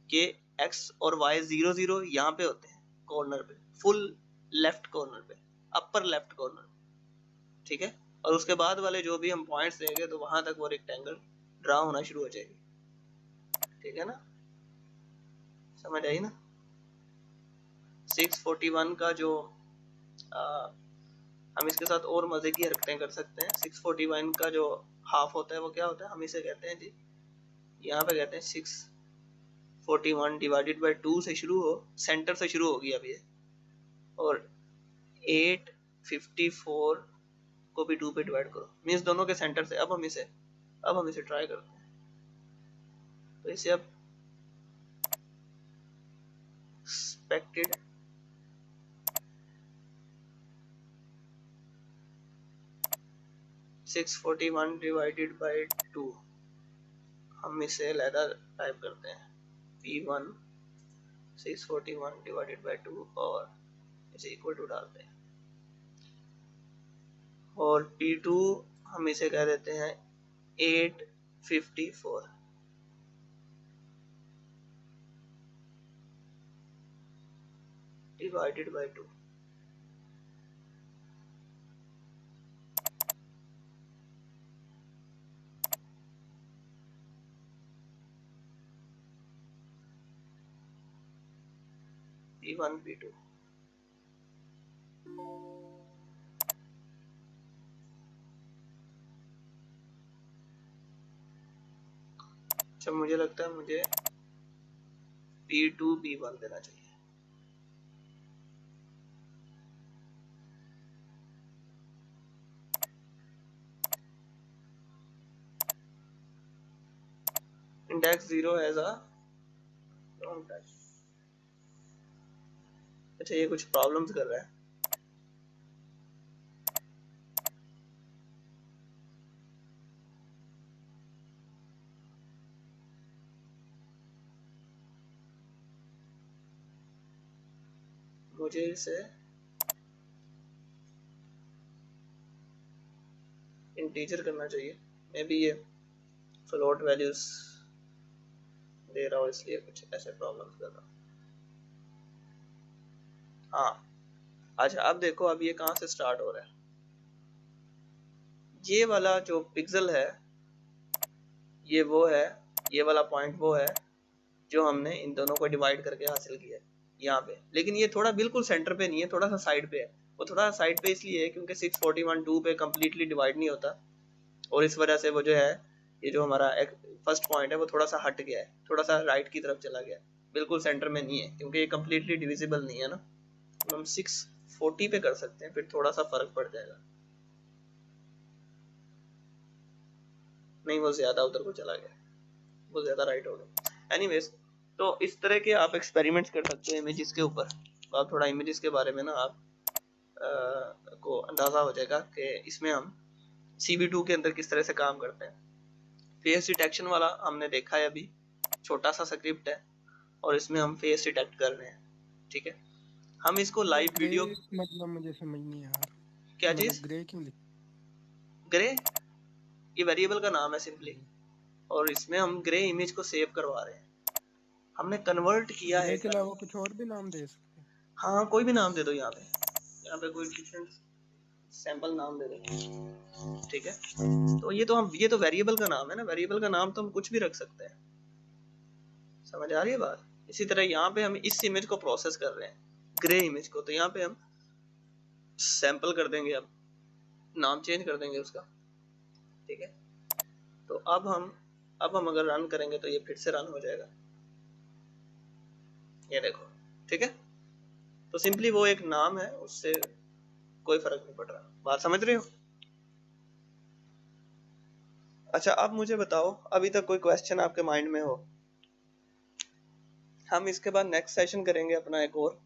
Speaker 1: कि x और y 0 0 यहाँ पे होते हैं कॉर्नर पे, फुल लेफ्ट कॉर्नर पे, अपर लेफ्ट कॉर्नर। ठीक है, और उसके बाद वाले जो भी हम पॉइंट्स देंगे तो वहां तक वो रेक्टेंगल ड्रा होना शुरू हो जाएगी। ठीक है ना, समझ आई ना? 641 का जो हम इसके साथ और मजे की हरकतें कर सकते हैं। 641 का जो हाफ होता है वो क्या होता है, हम इसे कहते हैं जी, यहाँ पे कहते हैं 641 डिवाइडेड बाई 2 से शुरू हो, सेंटर से शुरू होगी अब ये, और 854 को भी 2 पे डिवाइड करो, मीन्स दोनों के सेंटर से। अब हम इसे ट्राई करते हैं। तो इसे अब एक्सपेक्टेड 641 डिवाइडेड बाई 2, हम इसे लहदा टाइप करते हैं P1 641 डिवाइडेड बाई 2 और इसे इक्वल टू डालते हैं, और P2 हम इसे कह देते हैं 854 डिवाइडेड बाई 2। P1 P2 अच्छा मुझे लगता है मुझे P2 P1 देना चाहिए। Index 0 as a wrong type. अच्छा ये कुछ प्रॉब्लम्स कर रहा है। मुझे इसे इंटीजर करना चाहिए, मे बी ये फ्लोट वैल्यूज दे रहा हूँ इसलिए कुछ ऐसे प्रॉब्लम कर रहा हूँ। हाँ अच्छा, अब देखो अब ये कहाँ से स्टार्ट हो रहा है। ये वाला जो पिक्सल है ये वो है, ये वाला पॉइंट वो है जो हमने इन दोनों को डिवाइड करके हासिल किया है यहाँ पे। लेकिन ये थोड़ा बिल्कुल सेंटर पे नहीं है, थोड़ा सा साइड पे है। वो थोड़ा साइड पे इसलिए है क्योंकि 641.2 पे कम्प्लीटली डिवाइड नहीं होता, और इस वजह से वो जो है ये जो हमारा फर्स्ट पॉइंट है वो थोड़ा सा हट गया है, थोड़ा सा राइट की तरफ चला गया है, बिल्कुल सेंटर में नहीं है क्योंकि ये कम्प्लीटली डिविजिबल नहीं है ना। हम 640 पे कर सकते हैं, फिर थोड़ा सा फर्क पड़ जाएगा। नहीं वो ज्यादा उधर को चला गया, वो ज्यादा राइट हो गया। एनीवेज, तो इस तरह के आप एक्सपेरिमेंट्स कर सकते हैं इमेजेस के ऊपर। तो आप थोड़ा इमेजेस के बारे में ना आप को अंदाजा हो जाएगा कि इसमें हम CV2 के अंदर किस तरह से काम करते हैं। फेस डिटेक्शन वाला हमने देखा है अभी, छोटा सा स्क्रिप्ट है और इसमें हम फेस डिटेक्ट कर रहे हैं, ठीक है। हम इसको लाइव
Speaker 2: ग्रे
Speaker 1: वीडियो,
Speaker 2: मतलब मुझे समझ नहीं आ रहा,
Speaker 1: क्या
Speaker 2: मतलब
Speaker 1: चीज?
Speaker 2: ग्रे क्यों
Speaker 1: ग्रे ये वेरिएबल का नाम है सिंपली, और इसमें हम ग्रे इमेज को सेव करवा रहे हैं, हमने कन्वर्ट किया है।
Speaker 2: ग्रे के अलावा कुछ और भी नाम दे सकते हैं?
Speaker 1: हाँ कोई भी नाम दे दो, यहाँ पे कोई डिफरेंट सैंपल नाम दे दो, ठीक है। तो ये तो वेरिएबल का नाम है ना, वेरिएबल का नाम तो हम कुछ भी रख सकते हैं, समझ आ रही है बात। इसी तरह यहाँ पे हम इस इमेज को प्रोसेस कर रहे हैं, ग्रे इमेज को, तो यहाँ पे हम सैंपल कर देंगे, अब नाम चेंज कर देंगे उसका, ठीक है। तो अब हम अगर रन करेंगे तो ये फिर से रन हो जाएगा, ये देखो, ठीक है। तो सिंपली वो एक नाम है, उससे कोई फर्क नहीं पड़ रहा, बात समझ रहे हो। अच्छा अब मुझे बताओ, अभी तक कोई क्वेश्चन आपके माइंड में हो? हम इसके बाद नेक्स्ट सेशन करेंगे अपना एक और,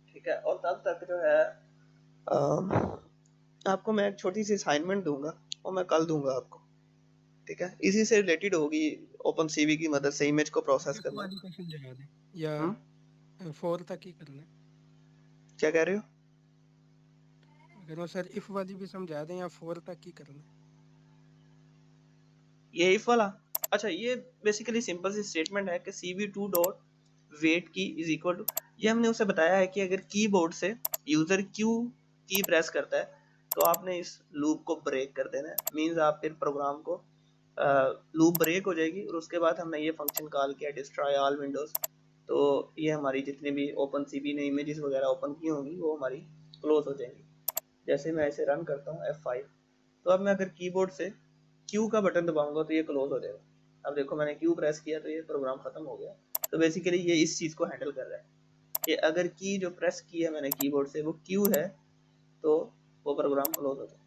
Speaker 1: ठीक है। और तब तक जो है आपको मैं एक छोटी सी असाइनमेंट दूंगा, और मैं कल दूंगा आपको, ठीक है। इसी से रिलेटेड होगी, ओपन सीवी की मदद से इमेज को प्रोसेस
Speaker 2: इफ
Speaker 1: करना।
Speaker 2: वाली का समझा दें या
Speaker 1: हम्म,
Speaker 2: 4 तक ही करना है?
Speaker 1: क्या कह रहे हो?
Speaker 2: अगर वो सर इफ वाली भी समझा दें या 4 तक ही करना है?
Speaker 1: ये इफ वाला, अच्छा ये बेसिकली सिंपल सी स्टेटमेंट है कि cv2 डॉट वेट की इज इक्वल टू, ये हमने उसे बताया है कि अगर कीबोर्ड से यूजर क्यू की प्रेस करता है तो आपने इस लूप को ब्रेक कर देना है। मींस आप फिर प्रोग्राम को लूप ब्रेक हो जाएगी, और उसके बाद हमने ये फंक्शन कॉल किया डिस्ट्रॉय ऑल विंडोज, तो ये हमारी जितनी भी ओपन सीवी ने इमेजेस वगैरह ओपन की होंगी वो हमारी क्लोज हो जाएंगी। जैसे मैं इसे रन करता हूँ F5, तो अब मैं अगर कीबोर्ड से Q का बटन दबाऊंगा तो ये क्लोज हो जाएगा। अब देखो मैंने Q प्रेस किया तो ये प्रोग्राम खत्म हो गया। तो बेसिकली ये इस चीज को हैंडल कर रहा है कि अगर की जो प्रेस की है मैंने कीबोर्ड से वो Q है तो वो प्रोग्राम क्लोज हो जाए,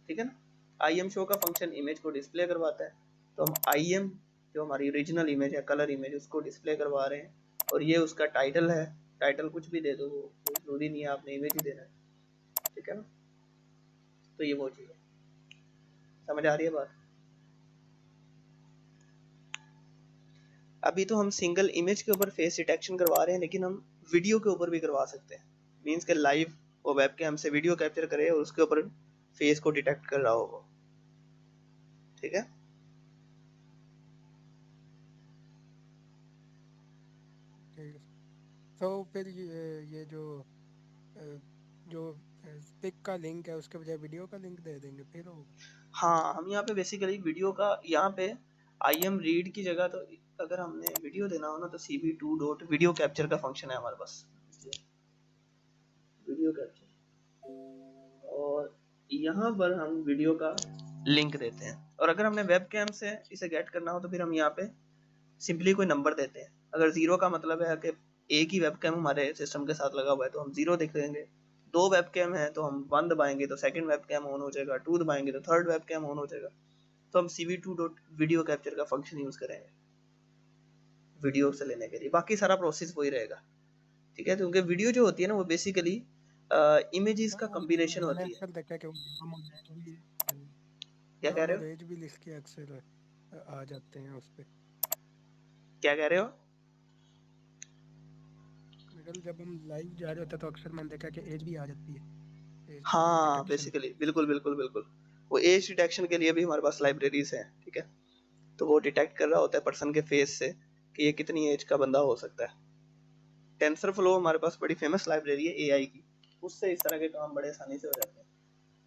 Speaker 1: ठीक है ना। IM शो का फंक्शन इमेज को डिस्प्ले करवाता है, तो हम IM जो हमारी ओरिजिनल इमेज है, कलर इमेज, उसको डिस्प्ले करवा रहे हैं, और ये उसका टाइटल है। टाइटल कुछ भी दे दो, वो जरूरी नहीं है आपने इमेज ही देना है, ठीक है ना। तो ये वो चीज़ है, समझ आ रही है बात। अभी तो हम सिंगल इमेज के ऊपर फेस डिटेक्शन करवा रहे हैं, लेकिन हम वीडियो के ऊपर भी करवा सकते हैं। मीन्स के लाइव वो वेब कैम से वीडियो कैप्चर करे और उसके ऊपर फेस को डिटेक्ट कर रहा हो वो, ठीक है।
Speaker 2: ठीक है। तो फिर ये अ, जो पिक का लिंक है उसके बजाय वीडियो का लिंक दे देंगे फिर होगा?
Speaker 1: हाँ हम यहाँ पे बेसिकली वीडियो का, यहाँ पे IM रीड की जगह, तो अगर हमने वीडियो देना हो ना तो cv2 डॉट वीडियो कैप्चर का फंक्शन है हमारे पास, वीडियो कैप्चर, और यहाँ पर हम वीडियो का लिंक देते हैं। और अगर हमने वेब कैम से इसे गेट करना हो तो फिर हम यहाँ पे सिंपली कोई नंबर देते हैं। अगर जीरो का मतलब है कि एक ही वेब कैम हमारे सिस्टम के साथ लगा हुआ है तो हम जीरो दिख देंगे। दो वेब कैम है तो हम 1 दबाएंगे तो सेकंड वेब कैम ऑन हो जाएगा, 2 दबाएंगे तो थर्ड वेब कैम ऑन हो जाएगा। तो हम cv2 डॉट वीडियो कैप्चर का फंक्शन यूज करेंगे वीडियो से लेने के लिए, बाकी सारा प्रोसेस वही रहेगा, ठीक है। क्योंकि वीडियो जो होती है ना वो बेसिकली इमेजेस का
Speaker 2: हाँ,
Speaker 1: कम्बिनेशन
Speaker 2: मैंने
Speaker 1: होती है।
Speaker 2: अक्सर देखा कि वो
Speaker 1: क्या कह
Speaker 2: नाम
Speaker 1: रहे
Speaker 2: और
Speaker 1: हो?
Speaker 2: एज भी लिख के अक्सर आ जाते हैं उस पे।
Speaker 1: क्या कह रहे हो?
Speaker 2: आजकल जब हम लाइव जा रहे होते हैं तो अक्सर मैंने देखा कि एज भी आ जाती है एज
Speaker 1: हाँ
Speaker 2: डिटेक्शन।
Speaker 1: बेसिकली बिल्कुल बिल्कुल बिल्कुल, वो एज डिटेक्शन के लिए भी हमारे पास लाइब्रेरीज हैं, ठीक है। तो वो डिटेक्ट कर रहा होता है पर्सन के फेस से कि ये कितनी एज का बंदा हो सकता है। टेंसर फ्लो हमारे पास बड़ी फेमस लाइब्रेरी है एआई की, उससे इस तरह के काम बड़े आसानी से हो जाते हैं,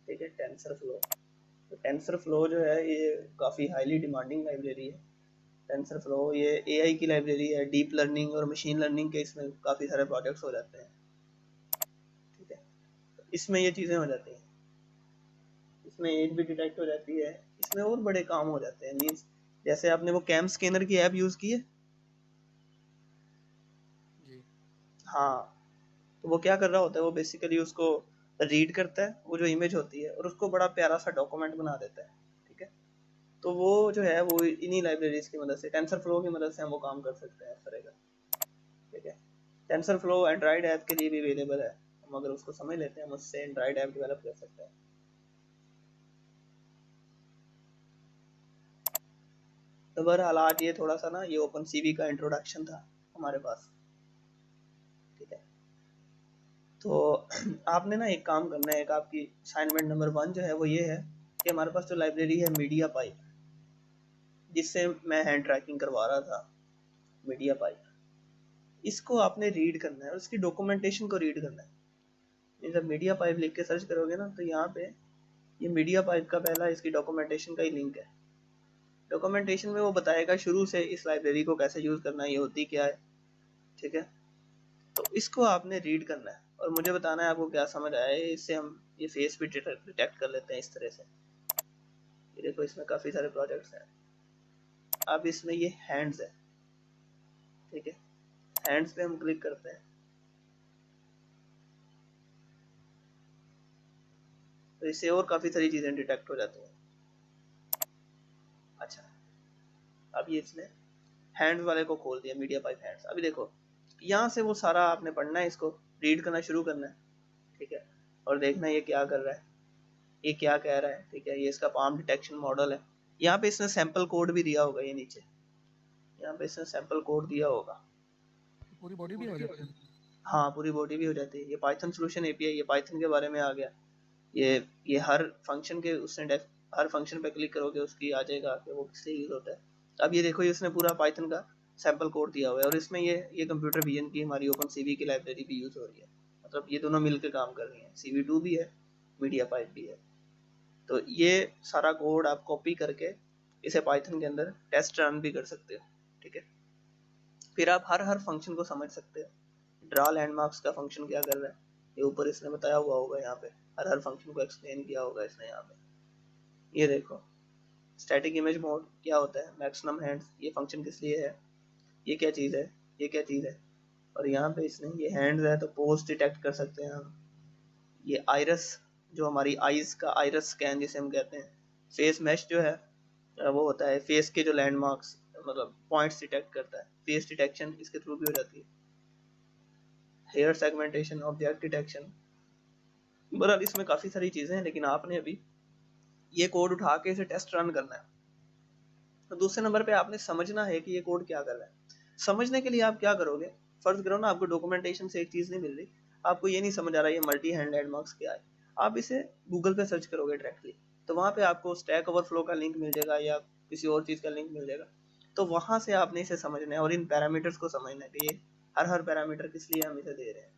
Speaker 1: ठीक है। टेंसर फ्लो, तो टेंसर फ्लो जो है ये काफ़ी हाईली डिमांडिंग लाइब्रेरी है। टेंसर फ्लो ये एआई की लाइब्रेरी है, डीप लर्निंग और मशीन लर्निंग के इसमें काफ़ी सारे प्रोजेक्ट्स हो जाते हैं, ठीक है। तो इसमें ये चीज़ें हो जाती हैं, इसमें एज भी डिटेक्ट हो जाती है, इसमें और बड़े काम हो जाते हैं। मीन्स जैसे आपने वो कैम स्कैनर की ऐप यूज़ की है?
Speaker 2: जी।
Speaker 1: हाँ, तो वो क्या कर रहा होता है, वो बेसिकली उसको रीड करता है वो जो इमेज होती है और उसको बड़ा प्यारा सा डॉक्यूमेंट बना देता है, ठीक है। तो वो जो है वो इन्हीं लाइब्रेरीज की मदद से, टेंसर फ्लो की मदद से हम वो काम कर सकते हैं इस तरह का, ठीक है। टेंसर फ्लो एंड्रॉइड ऐप के लिए भी अवेलेबल है, हम अगर उसको समझ लेते हैं हम उससे एंड्रॉइड ऐप डेवलप कर सकते हैं। तो बहरहाल आज ये थोड़ा सा ना ये ओपन सीवी का इंट्रोडक्शन था हमारे पास, ठीक है। तो आपने ना एक काम करना है, एक आपकी असाइनमेंट नंबर 1 जो है वो ये है कि हमारे पास जो लाइब्रेरी है मीडिया पाइप, जिससे मैं हैंड ट्रैकिंग करवा रहा था, मीडिया पाइप, इसको आपने रीड करना है और उसकी डॉक्यूमेंटेशन को रीड करना है। जब मीडिया पाइप लिख के सर्च करोगे ना तो यहाँ पे ये मीडिया पाइप का पहला इसकी डॉक्यूमेंटेशन का ही लिंक है। डॉक्यूमेंटेशन में वो बताएगा शुरू से इस लाइब्रेरी को कैसे यूज़ करना है, ये होती क्या है, ठीक है। तो इसको आपने रीड करना है और मुझे बताना है आपको क्या समझ आया है। इससे हम ये फेस भी डिटेक्ट कर लेते हैं इस तरह से। ये देखो इसमें काफ़ी सारे प्रोजेक्ट्स हैं। अब इसमें ये हैंड्स है, ठीक है। हैंड्स पे हम क्लिक करते हैं तो इससे और काफ़ी सारी चीज़ें डिटेक्ट हो जाती हैं। अच्छा, अब ये इसने हैंड्स वाले को खोल दिया, मीडिया पाइप हैंड्स। अभी देखो यहाँ से वो सारा आपने पढ़ना है, इसको रीड करना शुरू करना है, ठीक है। और देखना ये क्या कर रहा है, ये क्या कह रहा है, ठीक है। ये इसका पाम डिटेक्शन मॉडल है। यहाँ पे इसने सैंपल कोड भी दिया होगा, ये नीचे यहाँ पे इसने सैंपल कोड दिया होगा।
Speaker 2: पूरी बॉडी भी हो जाती है।
Speaker 1: हाँ पूरी बॉडी भी हो जाती है। ये पाइथन सोल्यूशन एपीआई, ये पाइथन के बारे में आ गया। ये हर फंक्शन के उसने हर फंक्शन पे क्लिक करोगे उसकी आ जाएगा कि वो किससे यूज़ होता है। अब ये देखो ये उसने पूरा पाइथन का सैंपल कोड दिया हुआ है और इसमें ये कंप्यूटर विजन की हमारी ओपन सीवी की लाइब्रेरी भी यूज़ हो रही है। मतलब ये दोनों मिलकर काम कर रही हैं, CV2 भी है, मीडिया पाइप भी है। तो ये सारा कोड आप कॉपी करके इसे पाइथन के अंदर टेस्ट रन भी कर सकते हो, ठीक है। फिर आप हर हर फंक्शन को समझ सकते हो। ड्रा लैंडमार्क्स का फंक्शन क्या कर रहा है, ये ऊपर इसने बताया हुआ होगा, यहाँ पे हर हर फंक्शन को एक्सप्लेन किया होगा इसने यहाँ पे। ये देखो स्टैटिक इमेज मोड क्या होता है, मैक्सिमम हैंड्स ये फंक्शन किस लिए है, ये क्या चीज़ है, ये क्या चीज़ है। और यहाँ पे इसने ये हैंड्स है तो पोज डिटेक्ट कर सकते हैं हम। ये आइरस, जो हमारी आइज का आइरस स्कैन जिसे हम कहते हैं। फेस मैश जो है वो होता है फेस के जो लैंडमार्क्स मतलब पॉइंट्स डिटेक्ट करता है, फेस डिटेक्शन इसके थ्रू भी हो जाती है। हेयर सेगमेंटेशन, ऑब्जेक्ट डिटेक्शन, बहरहाल इसमें काफ़ी सारी चीज़ें हैं। लेकिन आपने अभी ये कोड उठा के इसे टेस्ट रन करना है। तो दूसरे नंबर पे आपने समझना है कि ये कोड क्या कर रहा है। समझने के लिए आप क्या करोगे, फर्ज करो ना आपको डॉक्यूमेंटेशन से एक चीज़ नहीं मिल रही, आपको ये नहीं समझ आ रहा ये मल्टी हैंड लैंडमार्क्स क्या है, आप इसे गूगल पे सर्च करोगे डायरेक्टली, तो वहाँ पे आपको स्टैक ओवरफ्लो का लिंक मिल जाएगा या किसी और चीज़ का लिंक मिल जाएगा। तो वहाँ से आपने इसे समझना है और इन पैरामीटर्स को समझना है कि ये हर हर पैरामीटर किस लिए हम इसे दे रहे हैं।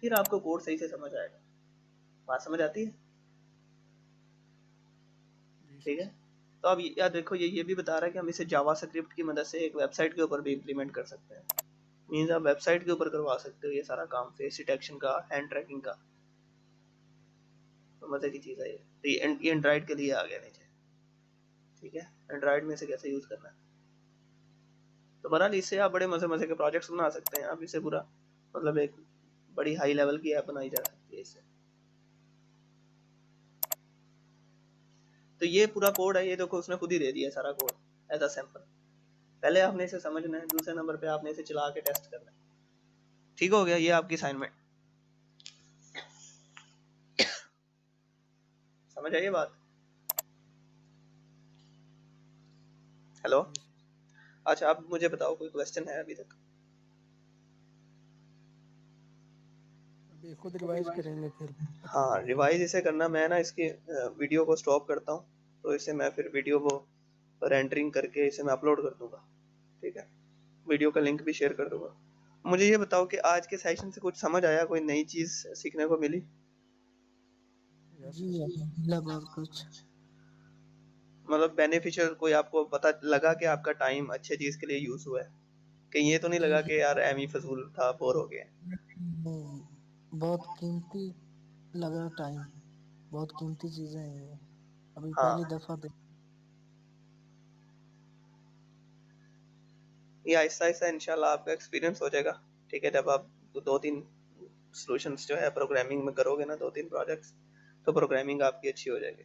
Speaker 1: फिर आपको कोड सही से समझ आएगा। बात समझ आती है,
Speaker 2: जी
Speaker 1: ठीक
Speaker 2: सर।
Speaker 1: है। तो अब यार देखो ये भी बता रहा है कि हम इसे जावा स्क्रिप्ट की मदद से एक वेबसाइट के ऊपर भी इम्प्लीमेंट कर सकते हैं। मीन्स आप वेबसाइट के ऊपर करवा सकते हो ये सारा काम, फेस डिटेक्शन का, हैंड ट्रैकिंग का। तो मज़े की चीज़ है ये। तो ये एंड्रॉइड के लिए आ गया नीचे, ठीक है। एंड्रॉइड में इसे कैसे यूज़ करना है। तो बहरहाल इससे आप बड़े मज़े मज़े के प्रोजेक्ट्स बना सकते हैं। आप इसे पूरा मतलब एक बड़ी हाई लेवल की ऐप बनाई जा सकती है इससे। तो ये पूरा कोड है, ये देखो उसने खुद ही दे दिया सारा कोड एज अ सैंपल। पहले आपने इसे समझना है, दूसरे नंबर पे आपने इसे चला के टेस्ट करना है। ठीक हो गया, ये आपकी असाइनमेंट। समझ आई बात? हेलो।
Speaker 2: जी सर।
Speaker 1: अच्छा अब मुझे बताओ कोई क्वेश्चन है अभी तक?
Speaker 2: खुद रिवाइज करेंगे फिर।
Speaker 1: हाँ, रिवाइज इसे करना, मैं ना इसकी वीडियो को स्टॉप करता हूँ, तो इसे मैं फिर वीडियो को रेंडरिंग करके इसे मैं अपलोड कर दूंगा, ठीक है, वीडियो का लिंक भी शेयर कर दूंगा। मुझे ये बताओ कि आज के सेशन से कुछ समझ आया, कोई नई चीज़ सीखने को मिली?
Speaker 2: यस
Speaker 3: जी
Speaker 2: यस।
Speaker 3: मिला बहुत कुछ।
Speaker 1: मतलब बेनिफिशियल कोई आपको पता लगा कि आपका टाइम अच्छे चीज़ के लिए यूज़ हुआ है? कहीं ये तो नहीं
Speaker 3: जी
Speaker 1: लगा कि यार एम ही फजूल था, बोर हो गए?
Speaker 3: बहुत कीमती लगा टाइम, बहुत कीमती चीजें हैं ये, अभी पहली
Speaker 1: हाँ,
Speaker 3: दफा देख।
Speaker 1: ये आहिस्ता आहिस्ता इंशाल्लाह आपका एक्सपीरियंस हो जाएगा, ठीक है, जब आप 2-3 सॉल्यूशंस जो है प्रोग्रामिंग में करोगे ना, 2-3 प्रोजेक्ट्स, तो प्रोग्रामिंग आपकी अच्छी हो जाएगी।